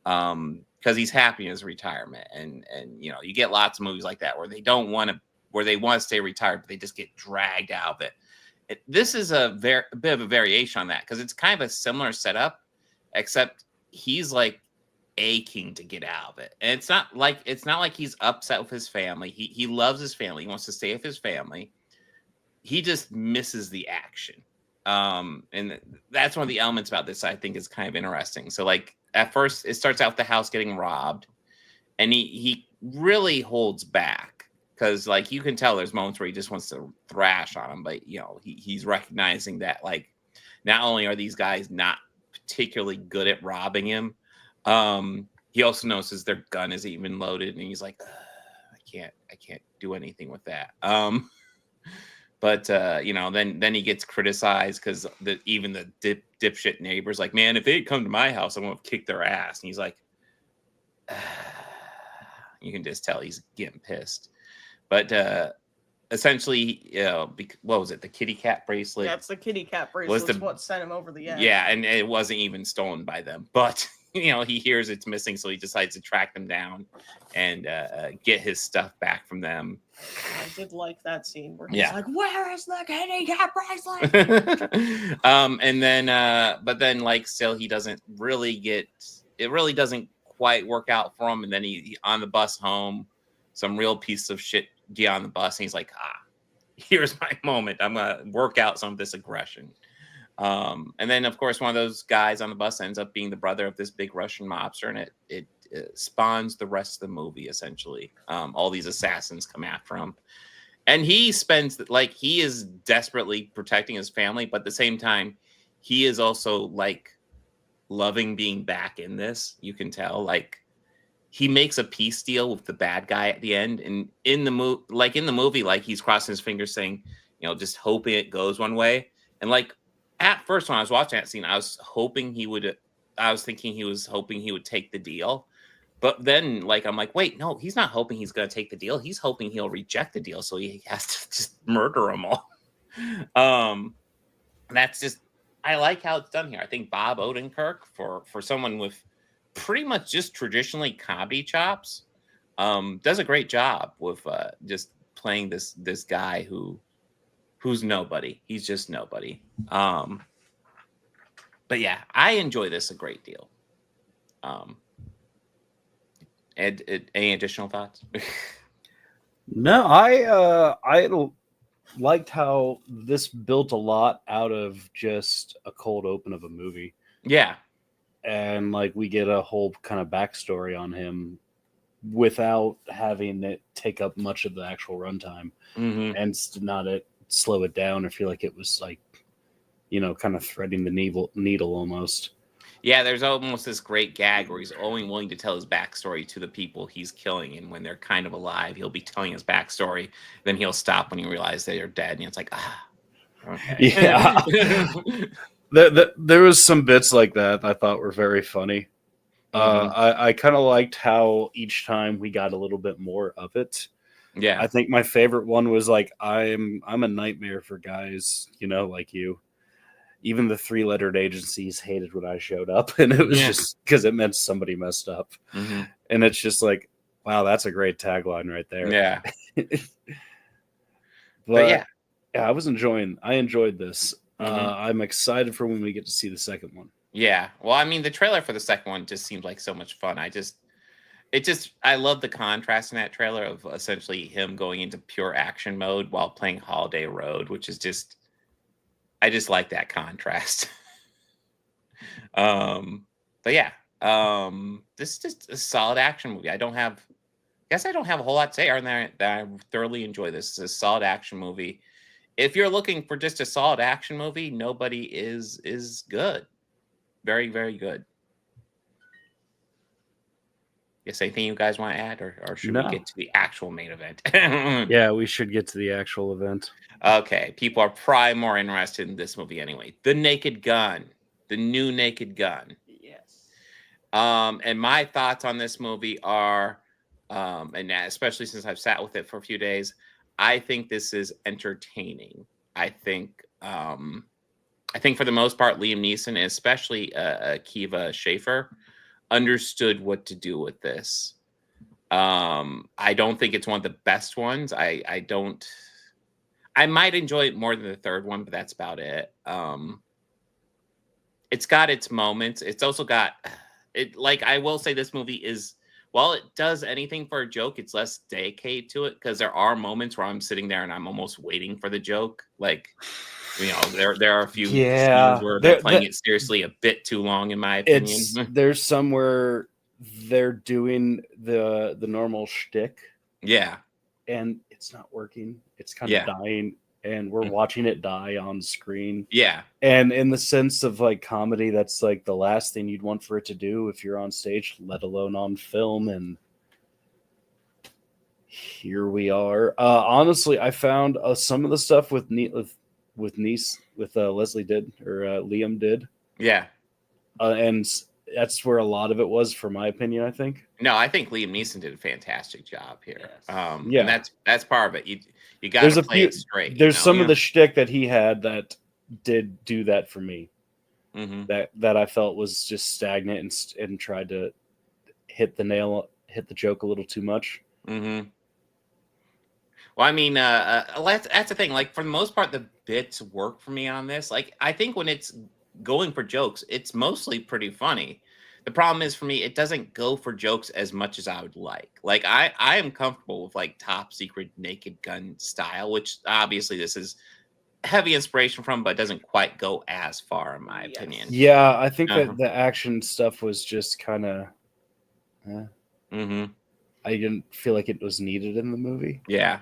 [SPEAKER 1] because he's happy in his retirement, and you get lots of movies like that where they want to stay retired, but they just get dragged out of it. This is a bit of a variation on that because it's kind of a similar setup, except he's like aching to get out of it, and it's not like he's upset with his family. He loves his family. He wants to stay with his family. He just misses the action, and that's one of the elements about this I think is kind of interesting. So like at first it starts out with the house getting robbed, and he really holds back. Because, like, you can tell there's moments where he just wants to thrash on him, but, he's recognizing that, like, not only are these guys not particularly good at robbing him, he also notices their gun isn't even loaded, and he's like, I can't do anything with that. But then he gets criticized because even the dipshit neighbor's like, man, if they'd come to my house, I'm going to kick their ass. And he's like, you can just tell he's getting pissed. But essentially, what was it? The kitty cat bracelet?
[SPEAKER 14] Yeah, it's the kitty cat bracelet. That's what sent him over the edge.
[SPEAKER 1] Yeah, and it wasn't even stolen by them. But, he hears it's missing, so he decides to track them down and get his stuff back from them.
[SPEAKER 14] I did like that scene where he's like, where is the kitty cat bracelet?
[SPEAKER 1] But then, like, still he doesn't really it really doesn't quite work out for him. And then he on the bus home, some real piece of shit get on the bus, and he's like, here's my moment. I'm gonna work out some of this aggression. And then of course one of those guys on the bus ends up being the brother of this big Russian mobster, and it spawns the rest of the movie essentially. All these assassins come after him, and he is desperately protecting his family, but at the same time he is also like loving being back in this. You can tell, like, he makes a peace deal with the bad guy at the end, and in the movie, like, he's crossing his fingers saying, just hoping it goes one way. And like at first when I was watching that scene, I was hoping he would take the deal. But then, like, I'm like, wait, no, he's not hoping he's going to take the deal. He's hoping he'll reject the deal, so he has to just murder them all. That's just, I like how it's done here. I think Bob Odenkirk, for someone with pretty much just traditionally comedy chops, does a great job with just playing this guy who who's nobody. He's just nobody. But yeah, I enjoy this a great deal. Any additional thoughts?
[SPEAKER 13] No, I liked how this built a lot out of just a cold open of a movie.
[SPEAKER 1] Yeah.
[SPEAKER 13] And like we get a whole kind of backstory on him without having it take up much of the actual runtime, and not slow it down or feel like it was like, kind of threading the needle almost.
[SPEAKER 1] Yeah, there's almost this great gag where he's only willing to tell his backstory to the people he's killing, and when they're kind of alive, he'll be telling his backstory. Then he'll stop when he realizes they're dead, and it's like, okay.
[SPEAKER 13] Yeah. There was some bits like that I thought were very funny. I kind of liked how each time we got a little bit more of it.
[SPEAKER 1] Yeah,
[SPEAKER 13] I think my favorite one was like, I'm a nightmare for guys, like you. Even the 3-lettered agencies hated when I showed up, and it was just because it meant somebody messed up. And it's just like, wow, that's a great tagline right there.
[SPEAKER 1] Yeah.
[SPEAKER 13] but yeah, I enjoyed this. I'm excited for when we get to see the second one.
[SPEAKER 1] Yeah. Well, I mean, the trailer for the second one just seemed like so much fun. I love the contrast in that trailer of essentially him going into pure action mode while playing Holiday Road, which is just, I just like that contrast. But yeah, this is just a solid action movie. I don't have a whole lot to say other than that I thoroughly enjoy this. It's a solid action movie. If you're looking for just a solid action movie, Nobody is good. Very, very good. Yes, anything you guys want to add, or should we get to the actual main event?
[SPEAKER 13] Yeah, we should get to the actual event.
[SPEAKER 1] Okay, people are probably more interested in this movie anyway. The Naked Gun, the new Naked Gun.
[SPEAKER 14] Yes.
[SPEAKER 1] And my thoughts on this movie are, and especially since I've sat with it for a few days, I think this is entertaining. I think for the most part, Liam Neeson, and especially Akiva Schaffer, understood what to do with this. I don't think it's one of the best ones. I might enjoy it more than the third one, but that's about it. It's got its moments. It's also got it. Like, I will say, this movie is, while it does anything for a joke, it's less dedicated to it, because there are moments where I'm sitting there and I'm almost waiting for the joke. Like, there are a few scenes where they're playing it seriously a bit too long, in my opinion.
[SPEAKER 13] There's some where they're doing the normal shtick.
[SPEAKER 1] Yeah.
[SPEAKER 13] And it's not working. It's kind of dying, and we're watching it die on screen.
[SPEAKER 1] Yeah.
[SPEAKER 13] And in the sense of like comedy, that's like the last thing you'd want for it to do if you're on stage, let alone on film. And here we are. Honestly, I found some of the stuff with Leslie did, or Liam did.
[SPEAKER 1] Yeah.
[SPEAKER 13] And that's where a lot of it was, for my opinion, I think.
[SPEAKER 1] No, I think Liam Neeson did a fantastic job here.
[SPEAKER 13] Yes.
[SPEAKER 1] And that's part of it. You got to play it straight.
[SPEAKER 13] There's some of the shtick that he had that did do that for me. That I felt was just stagnant and tried to hit the joke a little too much.
[SPEAKER 1] Well, I mean, that's the thing. Like, for the most part, the bits work for me on this. Like, I think when it's going for jokes, it's mostly pretty funny. The problem is, for me, it doesn't go for jokes as much as I would like. Like, I am comfortable with like Top Secret Naked Gun style, which obviously this is heavy inspiration from, but doesn't quite go as far, in my opinion.
[SPEAKER 13] Yeah, I think that the action stuff was just kind of. I didn't feel like it was needed in the movie.
[SPEAKER 1] Yeah.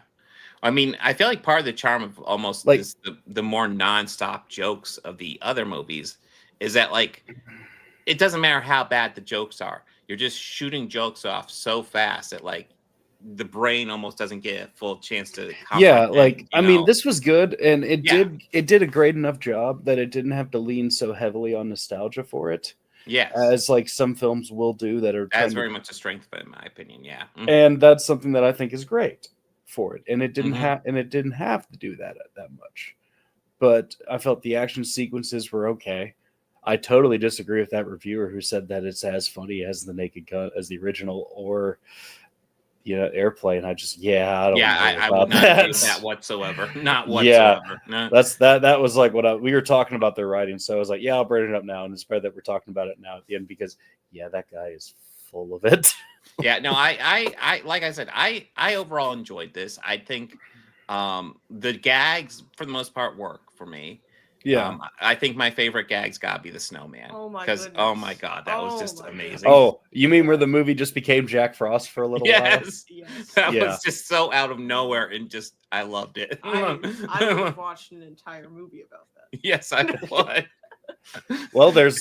[SPEAKER 1] I mean, I feel like part of the charm of almost like the more nonstop jokes of the other movies is that, like, it doesn't matter how bad the jokes are. You're just shooting jokes off so fast that, like, the brain almost doesn't get a full chance to comprehend,
[SPEAKER 13] I mean, this was good, and it did a great enough job that it didn't have to lean so heavily on nostalgia for it.
[SPEAKER 1] Yes.
[SPEAKER 13] As like some films will do that are
[SPEAKER 1] that's very much a strength of it, in my opinion. Yeah.
[SPEAKER 13] And that's something that I think is great for it. And it didn't have to do that much. But I felt the action sequences were okay. I totally disagree with that reviewer who said that it's as funny as The Naked Gun, as the original, or Airplane. I don't know
[SPEAKER 1] I
[SPEAKER 13] about
[SPEAKER 1] would not
[SPEAKER 13] that.
[SPEAKER 1] agree with that whatsoever. Not
[SPEAKER 13] Yeah,
[SPEAKER 1] whatsoever. No.
[SPEAKER 13] that was like what we were talking about their writing. So I was like, yeah, I'll bring it up now, and it's better that we're talking about it now at the end because that guy is full of it.
[SPEAKER 1] Yeah, no, I like I said, I overall enjoyed this. I think the gags for the most part work for me.
[SPEAKER 13] Yeah.
[SPEAKER 1] I think my favorite gags gotta be the snowman.
[SPEAKER 14] Oh my
[SPEAKER 1] Because
[SPEAKER 14] goodness.
[SPEAKER 1] my god, that was just amazing.
[SPEAKER 13] Oh, you mean where the movie just became Jack Frost for a little while?
[SPEAKER 1] Yes. That was just so out of nowhere and just I loved it.
[SPEAKER 14] I would have watched an entire movie about that.
[SPEAKER 1] Yes, I would.
[SPEAKER 13] Well, there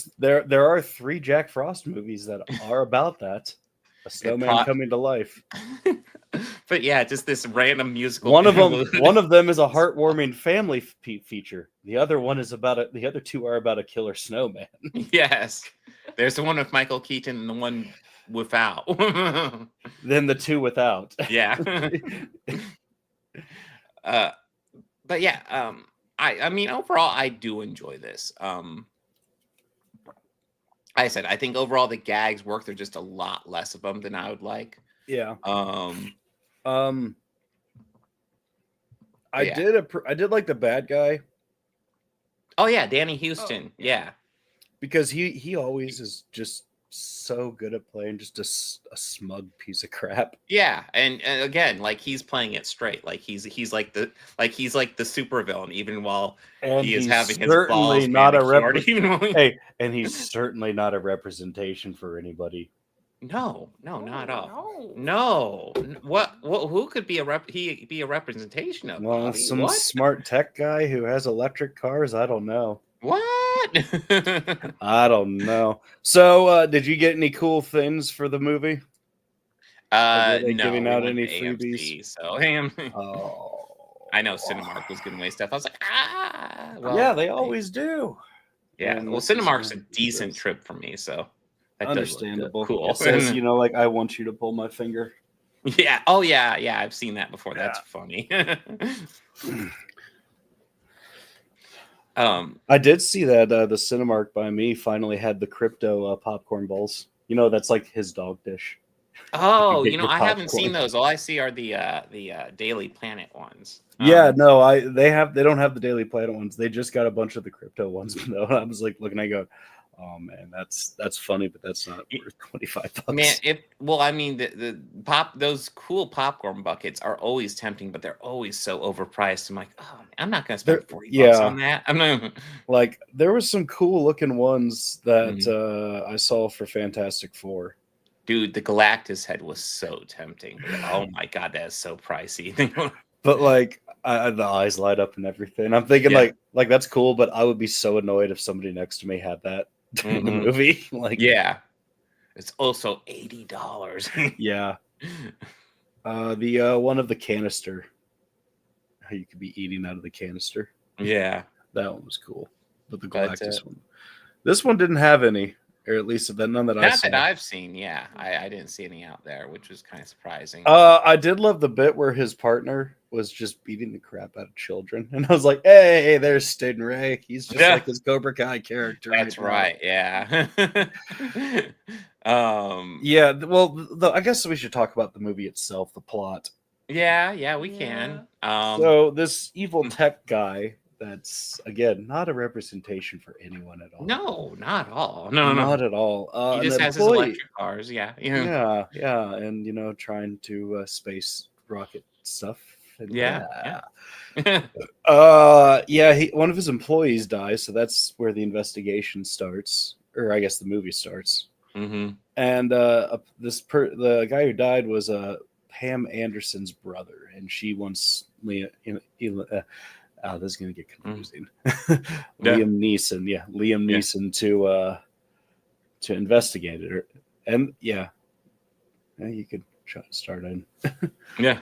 [SPEAKER 13] are 3 Jack Frost movies that are about that. A snowman coming to life.
[SPEAKER 1] But yeah, just this random musical.
[SPEAKER 13] One of them is a heartwarming family feature. The other one is the other 2 are about a killer snowman.
[SPEAKER 1] Yes. There's the one with Michael Keaton and the one without.
[SPEAKER 13] Then the 2 without.
[SPEAKER 1] Yeah. But yeah, I mean overall I do enjoy this. I said I think overall the gags work. There's just a lot less of them than I would like.
[SPEAKER 13] Yeah. I
[SPEAKER 1] yeah.
[SPEAKER 13] did like the bad guy.
[SPEAKER 1] Oh yeah, Danny Houston. Yeah.
[SPEAKER 13] Because he always is just so good at playing just a smug piece of crap.
[SPEAKER 1] Yeah, and again, like he's playing it straight. Like he's like the supervillain, even while he is having his balls manicured.
[SPEAKER 13] Hey, and he's certainly not a representation for anybody.
[SPEAKER 1] No, not at all. No. What? Who could be be a representation of?
[SPEAKER 13] Well,
[SPEAKER 1] Bobby?
[SPEAKER 13] some
[SPEAKER 1] What?
[SPEAKER 13] smart tech guy who has electric cars. I don't know.
[SPEAKER 1] What?
[SPEAKER 13] I don't know. So, did you get any cool things for the movie?
[SPEAKER 1] No.
[SPEAKER 13] Giving out any
[SPEAKER 1] AMC,
[SPEAKER 13] freebies?
[SPEAKER 1] so I know Cinemark was giving away stuff. I was like, well,
[SPEAKER 13] yeah, they always do.
[SPEAKER 1] Yeah,
[SPEAKER 13] And
[SPEAKER 1] well, Cinemark's a decent trip for me, so that
[SPEAKER 13] understandable.
[SPEAKER 1] Cool.
[SPEAKER 13] It says, like I want you to pull my finger.
[SPEAKER 1] Yeah. Oh yeah. I've seen that before. That's funny.
[SPEAKER 13] I did see that the Cinemark by me finally had the crypto popcorn bowls. That's like his dog dish.
[SPEAKER 1] Oh, I haven't seen those. All I see are the Daily Planet ones.
[SPEAKER 13] Yeah, no, they don't have the Daily Planet ones. They just got a bunch of the crypto ones. Though I was like looking, I go, oh man, that's funny, but that's not worth $25.
[SPEAKER 1] Man, those cool popcorn buckets are always tempting, but they're always so overpriced. I'm like, oh man, I'm not gonna spend $40 on that. I'm not
[SPEAKER 13] like there was some cool looking ones that I saw for Fantastic Four.
[SPEAKER 1] Dude, the Galactus head was so tempting. Oh my god, that is so pricey.
[SPEAKER 13] But like the eyes light up and everything. I'm thinking like that's cool, but I would be so annoyed if somebody next to me had that in the movie. Like,
[SPEAKER 1] yeah, it's also $80.
[SPEAKER 13] Yeah. The one of the canister, how you could be eating out of the canister.
[SPEAKER 1] Yeah,
[SPEAKER 13] that one was cool. But the Galactus one, this one didn't have any, or at least none that I saw.
[SPEAKER 1] That I've seen. Yeah, I didn't see any out there, which was kind of surprising.
[SPEAKER 13] I did love the bit where his partner was just beating the crap out of children, and I was like, "Hey, there's Stingray. He's just like his Cobra Kai character."
[SPEAKER 1] That's right. Yeah.
[SPEAKER 13] Yeah. Well, I guess we should talk about the movie itself, the plot.
[SPEAKER 1] Yeah, we can.
[SPEAKER 13] So this evil tech guy. That's again not a representation for anyone at all.
[SPEAKER 1] No, not at all. No,
[SPEAKER 13] not at all.
[SPEAKER 1] He just has his electric cars. Yeah,
[SPEAKER 13] and trying to space rocket stuff. And
[SPEAKER 1] yeah.
[SPEAKER 13] One of his employees dies, so that's where the investigation starts, or I guess the movie starts.
[SPEAKER 1] Mm-hmm.
[SPEAKER 13] And the guy who died was Pam Anderson's brother, and she wants this is going to get confusing. Liam Neeson to investigate it, and you could start in.
[SPEAKER 1] Yeah,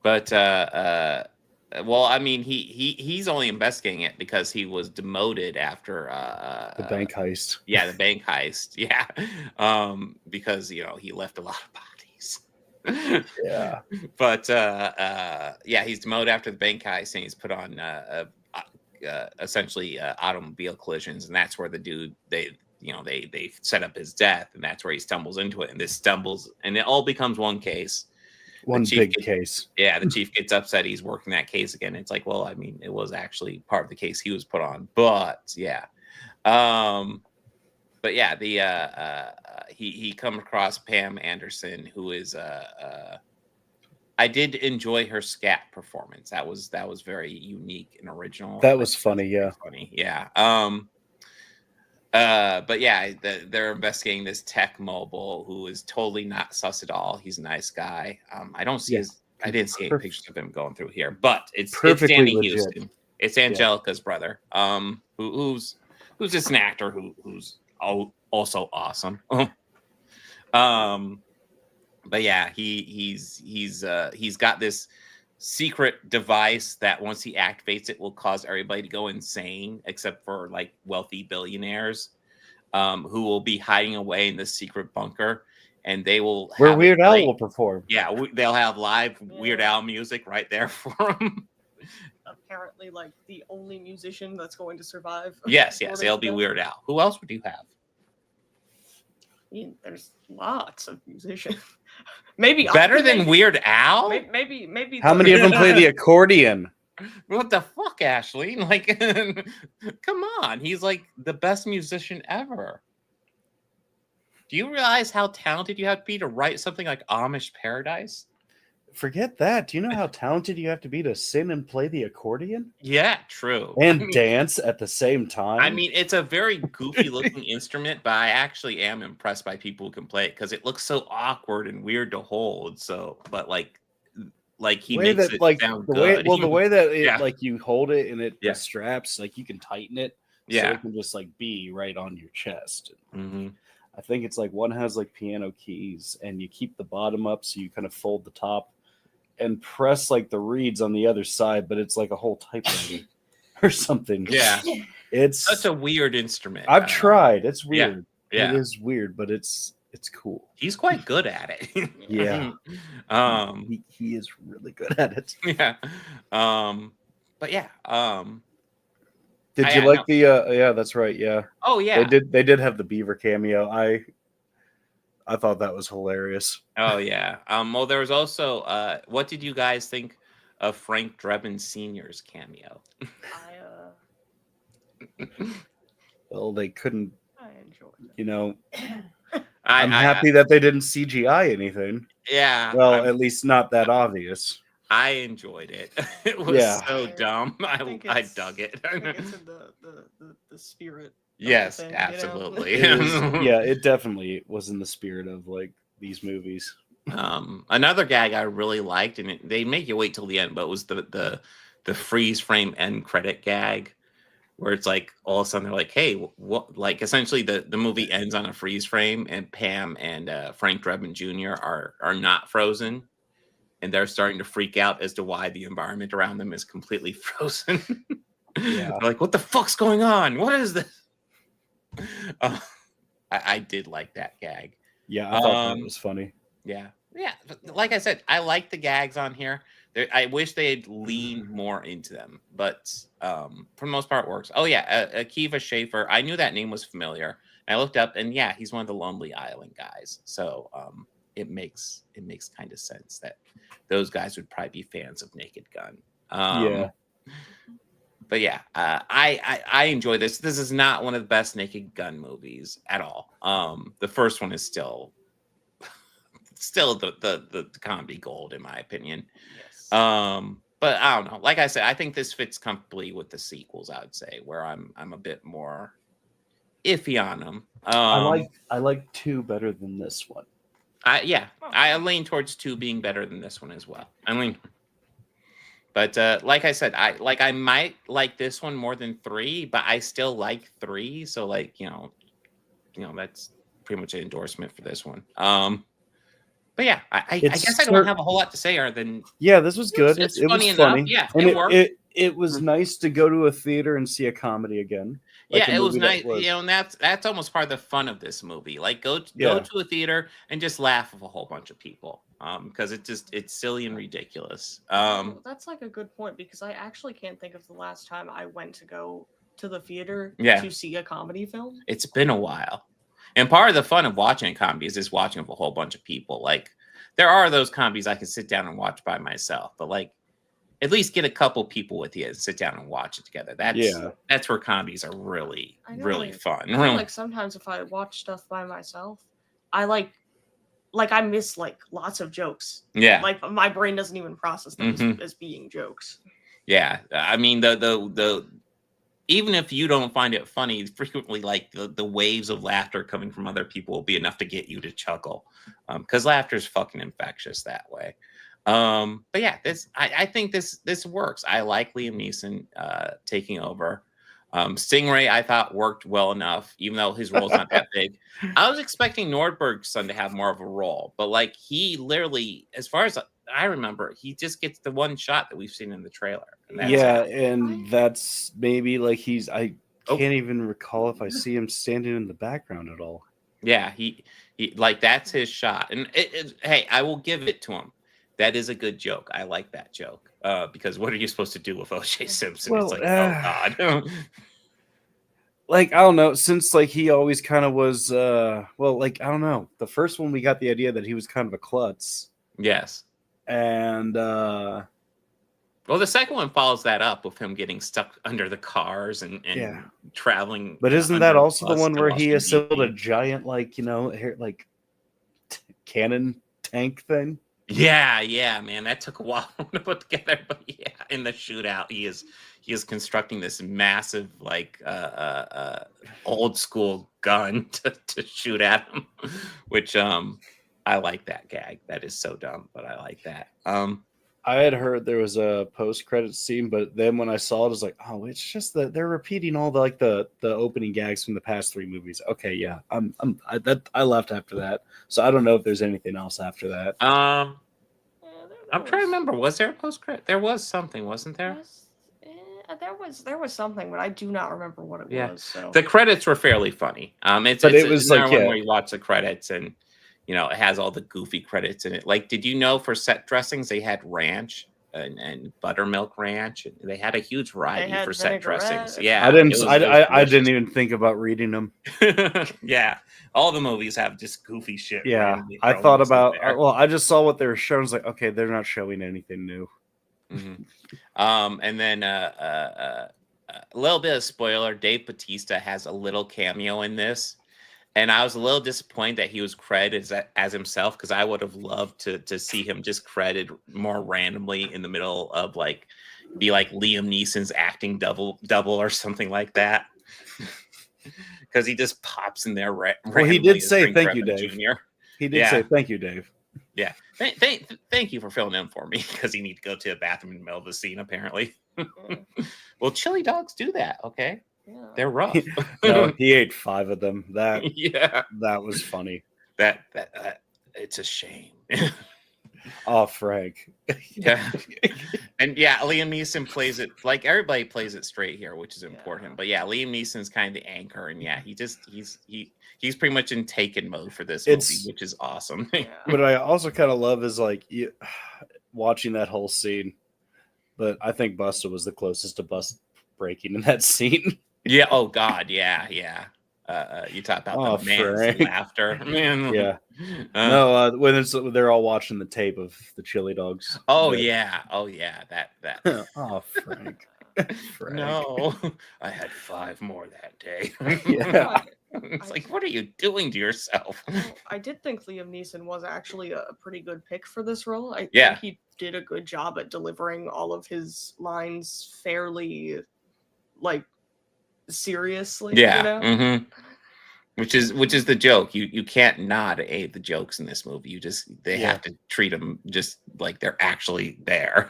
[SPEAKER 1] but well, I mean, he's only investigating it because he was demoted after
[SPEAKER 13] the bank heist.
[SPEAKER 1] Yeah, the bank heist. Yeah, because he left a lot of bodies.
[SPEAKER 13] Yeah,
[SPEAKER 1] but he's demoted after the bank heist, and he's put on essentially automobile collisions, and that's where the dude they set up his death, and that's where he stumbles into it, and it all becomes one case.
[SPEAKER 13] One big case.
[SPEAKER 1] Yeah, the chief gets upset. He's working that case again. It's like, well, I mean, it was actually part of the case he was put on, but yeah, he come across Pam Anderson, who is I did enjoy her scat performance. That was very unique and original.
[SPEAKER 13] That was funny, yeah.
[SPEAKER 1] Funny, yeah. But yeah, they're investigating this tech mobile who is totally not sus at all. He's a nice guy. I don't see I didn't see any pictures of him going through here, but it's Danny Houston. It's Angelica's brother. Who's just an actor who's also awesome. But yeah, he's got this secret device that once he activates it will cause everybody to go insane, except for like wealthy billionaires, who will be hiding away in this secret bunker, and they will
[SPEAKER 13] where Weird Al will perform.
[SPEAKER 1] Yeah, they'll have live Weird Al music right there for him.
[SPEAKER 14] Apparently, like the only musician that's going to survive.
[SPEAKER 1] Yes, they'll be Weird Al. Who else would you have?
[SPEAKER 14] I mean, there's lots of musicians. Maybe
[SPEAKER 1] better than Weird Al.
[SPEAKER 14] Maybe.
[SPEAKER 13] How many of them play the accordion?
[SPEAKER 1] What the fuck, Ashlene? Like, come on. He's like the best musician ever. Do you realize how talented you have to be to write something like Amish Paradise?
[SPEAKER 13] Forget that. Do you know how talented you have to be to sing and play the accordion?
[SPEAKER 1] Yeah, true.
[SPEAKER 13] And dance at the same time.
[SPEAKER 1] I mean, it's a very goofy looking instrument, but I actually am impressed by people who can play it because it looks so awkward and weird to hold. So, but like he makes it sound good.
[SPEAKER 13] The way that it like you hold it and the straps, like you can tighten it. So it can just like be right on your chest.
[SPEAKER 1] Mm-hmm.
[SPEAKER 13] I think it's like one has like piano keys, and you keep the bottom up so you kind of fold the top and press like the reeds on the other side, but it's like a whole typewriter or something.
[SPEAKER 1] Yeah.
[SPEAKER 13] It's
[SPEAKER 1] such a weird instrument.
[SPEAKER 13] I've tried. It's weird.
[SPEAKER 1] Yeah.
[SPEAKER 13] It is weird, but it's cool.
[SPEAKER 1] He's quite good at it.
[SPEAKER 13] Yeah. He is really good at it.
[SPEAKER 1] Yeah. But yeah.
[SPEAKER 13] Did you like the yeah, that's right. Yeah.
[SPEAKER 1] Oh yeah.
[SPEAKER 13] They did have the beaver cameo. I thought that was hilarious.
[SPEAKER 1] Oh yeah. Well, there was also what did you guys think of Frank Drebin Sr.'s cameo?
[SPEAKER 13] Well, they couldn't.
[SPEAKER 14] I enjoyed it.
[SPEAKER 13] You know, I'm happy that they didn't CGI anything.
[SPEAKER 1] Yeah.
[SPEAKER 13] Well, at least not that obvious.
[SPEAKER 1] I enjoyed it. It was so dumb. I dug it.
[SPEAKER 14] I think it's in the spirit.
[SPEAKER 1] Yes,
[SPEAKER 14] thing,
[SPEAKER 1] absolutely.
[SPEAKER 14] You
[SPEAKER 13] know? Yeah, it definitely was in the spirit of like these movies.
[SPEAKER 1] Another gag I really liked, and they make you wait till the end, but it was the freeze frame end credit gag, where it's like all of a sudden they're like, "Hey, what?" Like essentially the movie ends on a freeze frame, and Pam and Frank Drebin Jr. are not frozen, and they're starting to freak out as to why the environment around them is completely frozen.
[SPEAKER 13] Yeah.
[SPEAKER 1] They're like, what the fuck's going on? What is this? I did like that gag.
[SPEAKER 13] Yeah, I thought that was funny.
[SPEAKER 1] Yeah. Like I said, I like the gags on here. I wish they had leaned more into them, but for the most part, it works. Oh yeah, Akiva Schaffer. I knew that name was familiar. I looked up, and yeah, he's one of the Lonely Island guys. So it makes kind of sense that those guys would probably be fans of Naked Gun.
[SPEAKER 13] Yeah.
[SPEAKER 1] But yeah, I enjoy this. This is not one of the best Naked Gun movies at all. The first one is still the comedy gold in my opinion. Yes. But I don't know. Like I said, I think this fits comfortably with the sequels. I would say where I'm a bit more iffy on them.
[SPEAKER 13] I like 2 better than this one.
[SPEAKER 1] I lean towards 2 being better than this one as well. But like I said, I might like this one more than 3, but I still like 3. So like you know that's pretty much an endorsement for this one. But yeah, I guess I don't have a whole lot to say other than
[SPEAKER 13] this was good.
[SPEAKER 1] It was
[SPEAKER 13] funny
[SPEAKER 1] enough. Yeah,
[SPEAKER 13] and
[SPEAKER 1] it worked.
[SPEAKER 13] It was nice to go to a theater and see a comedy again.
[SPEAKER 1] Like it was nice. And that's almost part of the fun of this movie. Like go to a theater and just laugh with a whole bunch of people. Because it's silly and ridiculous.
[SPEAKER 14] That's like a good point because I actually can't think of the last time I went to go to the theater
[SPEAKER 1] Yeah.
[SPEAKER 14] to see a comedy film.
[SPEAKER 1] It's been a while. And part of the fun of watching a comedy is just watching with a whole bunch of people. Like, there are those comedies I can sit down and watch by myself, but like, at least get a couple people with you and sit down and watch it together. That's where comedies are really, really fun.
[SPEAKER 14] I feel like sometimes if I watch stuff by myself, I like I miss like lots of jokes.
[SPEAKER 1] Yeah.
[SPEAKER 14] Like my brain doesn't even process them as being jokes.
[SPEAKER 1] Yeah. I mean, the even if you don't find it funny, frequently like the waves of laughter coming from other people will be enough to get you to chuckle. Because laughter is fucking infectious that way. But yeah, I think this works. I like Liam Neeson taking over. Stingray I thought worked well enough, even though his role's not that big. I was expecting Nordberg's son to have more of a role, but like he literally, as far as I remember, he just gets the one shot that we've seen in the trailer. And
[SPEAKER 13] and that's maybe like I can't even recall if I see him standing in the background at all.
[SPEAKER 1] Yeah, he like that's his shot, and hey, I will give it to him. That is a good joke. I like that joke. Because what are you supposed to do with O.J. Simpson?
[SPEAKER 13] Well,
[SPEAKER 1] it's like, oh God.
[SPEAKER 13] Like, I don't know, since like he always kind of was like, I don't know. The first one we got the idea that he was kind of a klutz.
[SPEAKER 1] Yes.
[SPEAKER 13] And
[SPEAKER 1] well, the second one follows that up with him getting stuck under the cars and traveling.
[SPEAKER 13] But isn't that also the one where he assembled a giant, like, cannon tank thing?
[SPEAKER 1] Yeah, man, that took a while to put together, but yeah, in the shootout, he is constructing this massive, like, old school gun to shoot at him, which I like that gag. That is so dumb, but I like that.
[SPEAKER 13] I had heard there was a post-credit scene, but then when I saw it, I was like, oh, it's just that they're repeating all the opening gags from the past 3 movies. Okay, yeah, I left after that, so I don't know if there's anything else after that.
[SPEAKER 1] I'm trying to remember. Was there a post-credit? There was something, wasn't there?
[SPEAKER 14] There was something, but I do not remember what it was. So
[SPEAKER 1] the credits were fairly funny. It was like one where you watch the credits and it has all the goofy credits in it. Like, did you know for set dressings they had ranch and buttermilk ranch? And they had a huge variety for set dressings. Yeah,
[SPEAKER 13] I didn't even think about reading them.
[SPEAKER 1] Yeah, all the movies have just goofy shit.
[SPEAKER 13] Yeah, I thought about. I just saw what they were showing. I was like, okay, they're not showing anything new.
[SPEAKER 1] And then a little bit of spoiler: Dave Bautista has a little cameo in this. And I was a little disappointed that he was credited as himself, because I would have loved to see him just credited more randomly in the middle of be like Liam Neeson's acting double or something like that. Because he just pops in there randomly.
[SPEAKER 13] Well, he did say thank you, Dave.
[SPEAKER 1] Jr.
[SPEAKER 13] He did say thank you, Dave.
[SPEAKER 1] Yeah. Thank you for filling in for me, because he needed to go to the bathroom in the middle of the scene, apparently. Well, chili dogs do that, okay? Yeah. They're rough.
[SPEAKER 13] No, he ate 5 of them. That was funny.
[SPEAKER 1] That it's a shame.
[SPEAKER 13] Oh, Frank.
[SPEAKER 1] Yeah. And yeah, Liam Neeson plays it like everybody plays it straight here, which is important. But yeah, Liam Neeson's kind of the anchor, and yeah, he's pretty much in Taken mode for this movie, which is awesome.
[SPEAKER 13] What I also kind of love is watching that whole scene. But I think Busta was the closest to bust breaking in that scene.
[SPEAKER 1] Yeah. Oh God. Yeah. You talk about the man's laughter, man.
[SPEAKER 13] Yeah. When they're all watching the tape of the chili dogs.
[SPEAKER 1] Oh yeah. That.
[SPEAKER 13] Oh, Frank. Frank.
[SPEAKER 1] No, I had 5 more that day.
[SPEAKER 13] Yeah.
[SPEAKER 1] It's like, what are you doing to yourself?
[SPEAKER 14] I did think Liam Neeson was actually a pretty good pick for this role. I think he did a good job at delivering all of his lines fairly, seriously.
[SPEAKER 1] Yeah. Which is the joke. You can't nod at the jokes in this movie. They have to treat them just like they're actually there.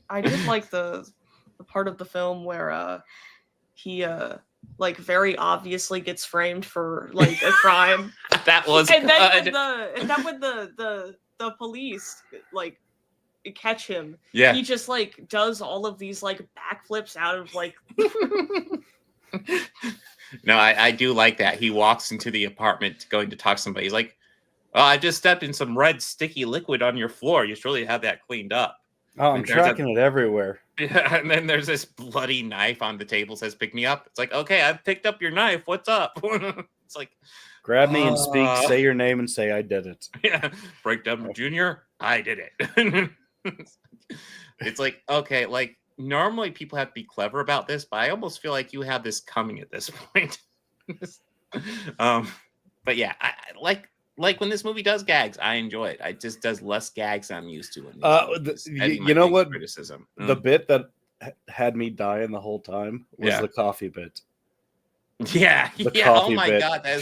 [SPEAKER 14] I did like the part of the film where he very obviously gets framed for a crime.
[SPEAKER 1] That was
[SPEAKER 14] and
[SPEAKER 1] good.
[SPEAKER 14] Then when the police catch him,
[SPEAKER 1] yeah,
[SPEAKER 14] he just does all of these backflips out of
[SPEAKER 1] No, I do like that. He walks into the apartment going to talk to somebody. He's like, "Oh, I just stepped in some red sticky liquid on your floor. You should really have that cleaned up."
[SPEAKER 13] Oh, I'm tracking it everywhere.
[SPEAKER 1] Yeah, and then there's this bloody knife on the table says pick me up. It's like, okay, I've picked up your knife. What's up? It's like,
[SPEAKER 13] grab me and speak, say your name and say I did it.
[SPEAKER 1] Yeah. Breakdown Junior, I did it. It's like, okay, like normally people have to be clever about this, but I almost feel like you have this coming at this point. But yeah, I like when this movie does gags, I enjoy it. It just does less gags than I'm used to.
[SPEAKER 13] You know what?
[SPEAKER 1] Criticism.
[SPEAKER 13] The bit that had me dying the whole time was the coffee bit.
[SPEAKER 1] Yeah, yeah. Oh my god, that's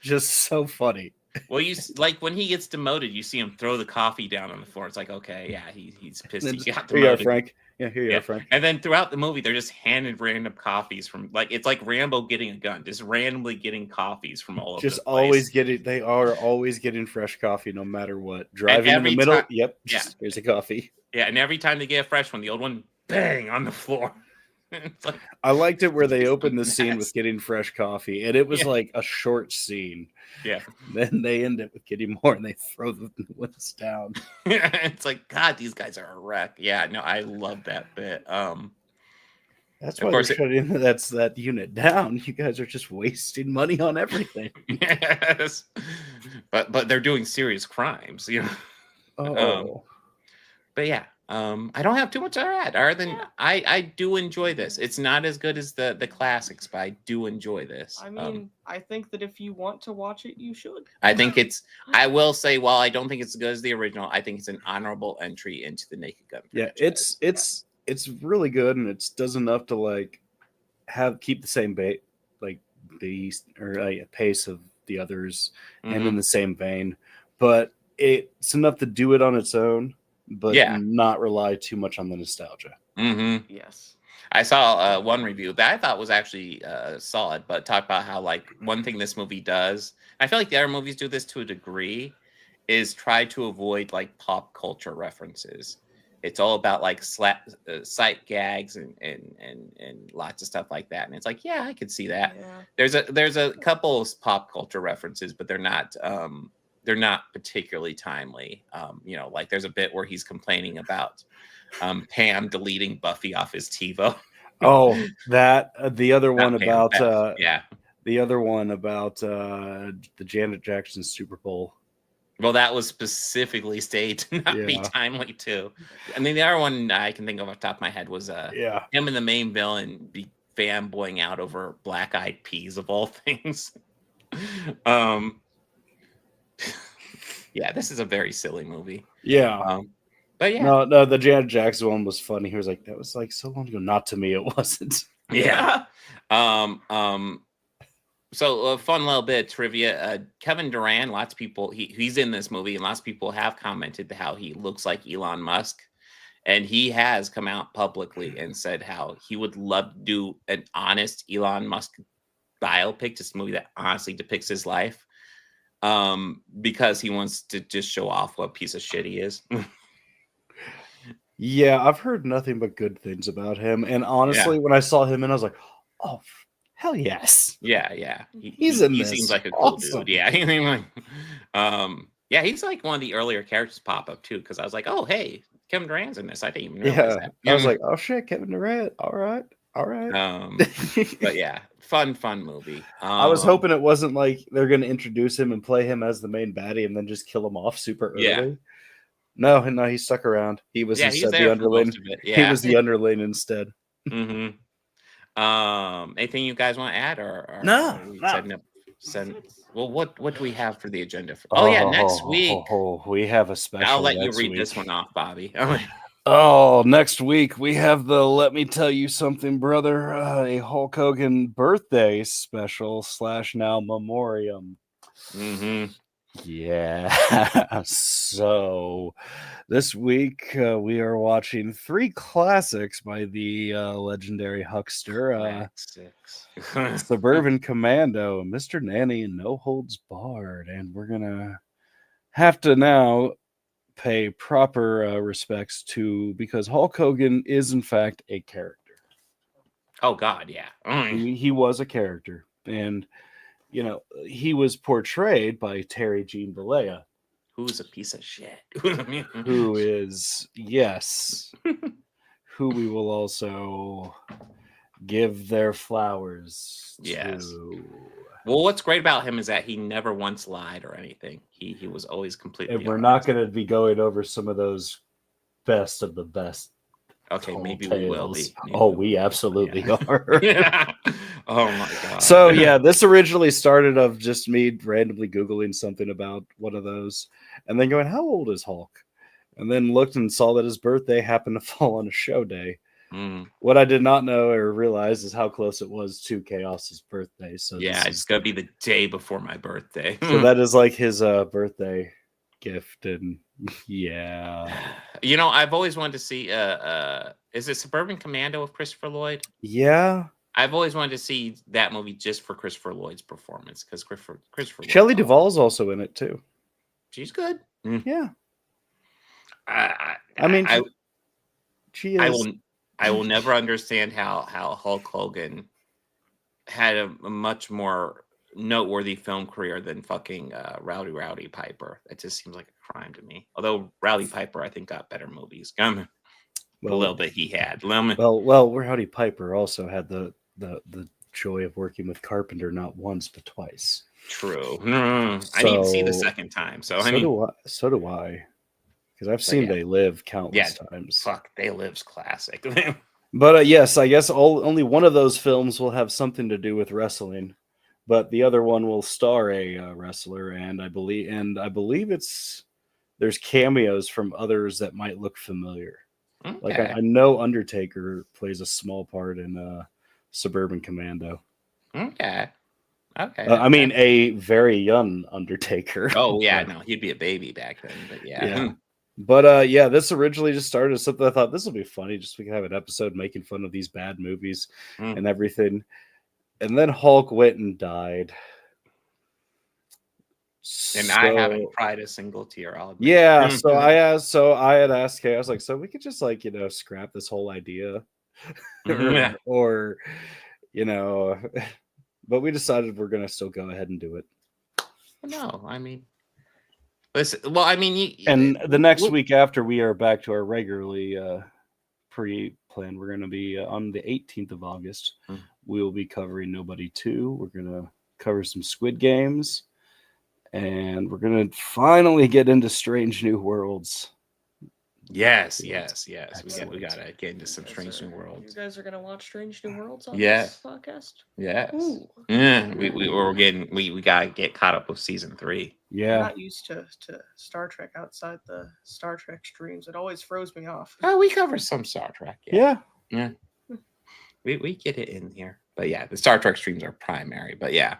[SPEAKER 1] just so
[SPEAKER 13] funny.
[SPEAKER 1] Well, like when he gets demoted, you see him throw the coffee down on the floor. It's like, okay, yeah, he's pissed. He got demoted.
[SPEAKER 13] Here you are, Frank. Yeah, here you are, Frank.
[SPEAKER 1] And then throughout the movie, they're just handing random coffees from it's like Rambo getting a gun, just randomly getting coffees from all over.
[SPEAKER 13] Just
[SPEAKER 1] the place.
[SPEAKER 13] always getting. They are always getting fresh coffee, no matter what. Driving in the middle. Here's a coffee.
[SPEAKER 1] Yeah, and every time they get a fresh one, the old one bang on the floor.
[SPEAKER 13] Like, I liked it where they opened the scene with getting fresh coffee, and it was like a short scene.
[SPEAKER 1] Yeah.
[SPEAKER 13] Then they end it with getting more, and they throw the ones down.
[SPEAKER 1] It's like, God, these guys are a wreck. Yeah, no, I love that bit.
[SPEAKER 13] That's why they're shutting that unit down. You guys are just wasting money on everything.
[SPEAKER 1] Yes, but they're doing serious crimes, you know.
[SPEAKER 13] Oh.
[SPEAKER 1] But yeah. I don't have too much to add other than I do enjoy this. It's not as good as the classics, but I do enjoy this.
[SPEAKER 14] I mean, I think that if you want to watch it, you should.
[SPEAKER 1] I think I will say, while I don't think it's as good as the original, I think it's an honorable entry into the Naked Gun franchise.
[SPEAKER 13] Yeah, it's really good, and it does enough to like keep the same pace of the others, and in the same vein. But it's enough to do it on its own. But not rely too much on the nostalgia.
[SPEAKER 1] Mm-hmm.
[SPEAKER 14] Yes.
[SPEAKER 1] I saw one review that I thought was actually solid, but talked about how like one thing this movie does, I feel like the other movies do this to a degree, is try to avoid like pop culture references. It's all about like sight gags and lots of stuff like that. And it's like, yeah, I could see that. Yeah. There's a couple of pop culture references, but they're not particularly timely. Like there's a bit where he's complaining about Pam deleting Buffy off his TiVo.
[SPEAKER 13] Oh, that the other one about
[SPEAKER 1] the
[SPEAKER 13] other one about the Janet Jackson Super Bowl.
[SPEAKER 1] Well, that was specifically stated to not be timely too. I mean, the other one I can think of off the top of my head was him and the main villain be fanboying out over Black Eyed Peas of all things. Yeah, this is a very silly movie.
[SPEAKER 13] Yeah.
[SPEAKER 1] But yeah.
[SPEAKER 13] No, the Janet Jackson one was funny. He was like, that was like so long ago. Not to me, it wasn't.
[SPEAKER 1] Yeah. So a fun little bit of trivia. Kevin Durant, lots of people, he's in this movie, and lots of people have commented how he looks like Elon Musk. And he has come out publicly and said how he would love to do an honest Elon Musk biopic, just a movie that honestly depicts his life. Because he wants to just show off what piece of shit he is.
[SPEAKER 13] Yeah, I've heard nothing but good things about him. And honestly, when I saw him, and I was like, oh, hell yes.
[SPEAKER 1] Yeah.
[SPEAKER 13] He
[SPEAKER 1] seems like a cool dude. Yeah. Yeah, he's like one of the earlier characters pop up too, because I was like, oh, hey, Kevin Durant's in this. I didn't even realize that.
[SPEAKER 13] I was like, oh shit, Kevin Durant. All right.
[SPEAKER 1] But yeah, fun movie.
[SPEAKER 13] I was hoping it wasn't like they're going to introduce him and play him as the main baddie and then just kill him off super early.
[SPEAKER 1] Yeah.
[SPEAKER 13] No, he stuck around. He was instead the underling. He was the underling instead.
[SPEAKER 1] Mm-hmm. Anything you guys want to add, or
[SPEAKER 13] no?
[SPEAKER 1] Well, what do we have for the agenda? Next week.
[SPEAKER 13] We have a special.
[SPEAKER 1] I'll let you read this one off, Bobby.
[SPEAKER 13] Next week we have the Let Me Tell You Something, Brother, a Hulk Hogan birthday special / now memoriam.
[SPEAKER 1] Mm-hmm.
[SPEAKER 13] Yeah. So this week we are watching 3 classics by the legendary huckster, Suburban Commando, Mr. Nanny, and No Holds Barred. And we're going to have to now pay proper respects to, because Hulk Hogan is in fact a character.
[SPEAKER 1] Oh God, yeah.
[SPEAKER 13] He was a character, and he was portrayed by Terry Jean Bollea,
[SPEAKER 1] Who's a piece of shit?
[SPEAKER 13] Who is, yes, who we will also give their flowers
[SPEAKER 1] Yes.
[SPEAKER 13] to.
[SPEAKER 1] Well, what's great about him is that he never once lied or anything. He was always completely
[SPEAKER 13] And we're
[SPEAKER 1] honest.
[SPEAKER 13] not going to be going over some of those best of the best.
[SPEAKER 1] Okay, maybe
[SPEAKER 13] tales.
[SPEAKER 1] we will be.
[SPEAKER 13] Maybe we absolutely are.
[SPEAKER 1] Yeah. Oh my god.
[SPEAKER 13] So yeah, this originally started of just me randomly Googling something about one of those, and then going, "How old is Hulk?" And then looked and saw that his birthday happened to fall on a show day. What I did not know or realize is how close it was to Chaos's birthday. So
[SPEAKER 1] yeah, it's gonna be the day before my birthday.
[SPEAKER 13] So that is like his birthday gift, and yeah.
[SPEAKER 1] You know, I've always wanted to see. Is it Suburban Commando with Christopher Lloyd?
[SPEAKER 13] Yeah.
[SPEAKER 1] I've always wanted to see that movie just for Christopher Lloyd's performance because Christopher.
[SPEAKER 13] Shelley Duvall's also in it too.
[SPEAKER 1] She's good.
[SPEAKER 13] Yeah.
[SPEAKER 1] I
[SPEAKER 13] mean,
[SPEAKER 1] she is. I will never understand how Hulk Hogan had a much more noteworty film career than fucking Rowdy Piper. It just seems like a crime to me. Although Rowdy Piper, I think, got better movies. A little bit he had.
[SPEAKER 13] Well, Rowdy Piper also had the joy of working with Carpenter not once but twice.
[SPEAKER 1] True. I need to see the second time. So
[SPEAKER 13] do I. Because I've seen They Live countless times.
[SPEAKER 1] Fuck, They Live's classic.
[SPEAKER 13] But yes, I guess only one of those films will have something to do with wrestling, but the other one will star a wrestler, and I believe there's cameos from others that might look familiar.
[SPEAKER 1] Okay.
[SPEAKER 13] Like I know Undertaker plays a small part in Suburban Commando.
[SPEAKER 1] Okay.
[SPEAKER 13] I mean, a very young Undertaker.
[SPEAKER 1] Oh yeah, no, he'd be a baby back then, but yeah.
[SPEAKER 13] But yeah, this originally just started as something I thought this will be funny. Just we can have an episode making fun of these bad movies and everything. And then Hulk went and died.
[SPEAKER 1] And I haven't cried a single tear. I'll admit.
[SPEAKER 13] Yeah, so I had asked Kay, I was like, so we could just like, scrap this whole idea. or but we decided we're gonna still go ahead and do it.
[SPEAKER 1] No, I mean, listen. Well, I mean,
[SPEAKER 13] and the next week after we are back to our regularly pre-planned, we're going to be on the 18th of August. We will be covering Nobody 2. We're going to cover some Squid Games, and we're going to finally get into Strange New Worlds.
[SPEAKER 1] Yes. We got to get into some Strange New Worlds.
[SPEAKER 14] You guys are gonna watch Strange New Worlds on this podcast?
[SPEAKER 1] Yes.
[SPEAKER 14] Ooh.
[SPEAKER 1] Yeah. We gotta get caught up with season 3.
[SPEAKER 13] Yeah.
[SPEAKER 14] I'm not used to Star Trek outside the Star Trek streams. It always throws me off.
[SPEAKER 1] Oh, we cover some Star Trek.
[SPEAKER 13] Yeah.
[SPEAKER 1] We get it in here, but yeah, the Star Trek streams are primary. But yeah.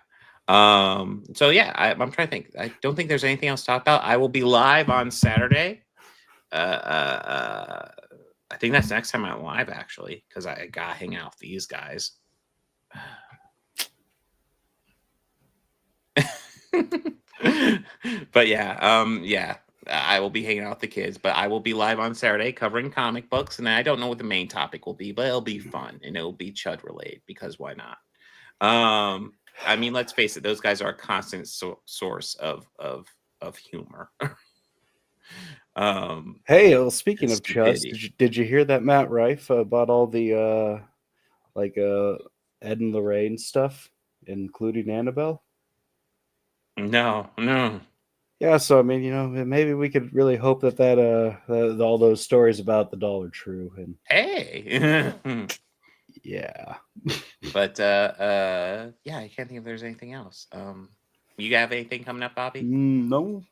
[SPEAKER 1] So yeah, I'm trying to think. I don't think there's anything else to talk about. I will be live on Saturday. I think that's next time I'm live actually, because I gotta hang out with these guys. But yeah, I will be hanging out with the kids, but I will be live on Saturday covering comic books, and I don't know what the main topic will be, but it'll be fun and it'll be Chud related because why not? I mean, let's face it, those guys are a constant source of humor.
[SPEAKER 13] Hey, well, speaking of Chud, did you hear that Matt Rife bought all the Ed and Lorraine stuff, including Annabelle?
[SPEAKER 1] No.
[SPEAKER 13] Yeah, so I mean, maybe we could really hope that all those stories about the doll are true. And
[SPEAKER 1] hey,
[SPEAKER 13] yeah,
[SPEAKER 1] but yeah, I can't think if there's anything else. You have anything coming up, Bobby?
[SPEAKER 13] No.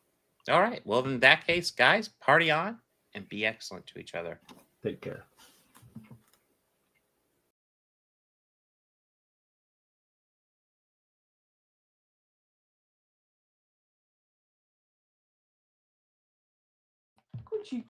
[SPEAKER 1] All right. Well, in that case, guys, party on and be excellent to each other.
[SPEAKER 13] Take care.
[SPEAKER 14] Could you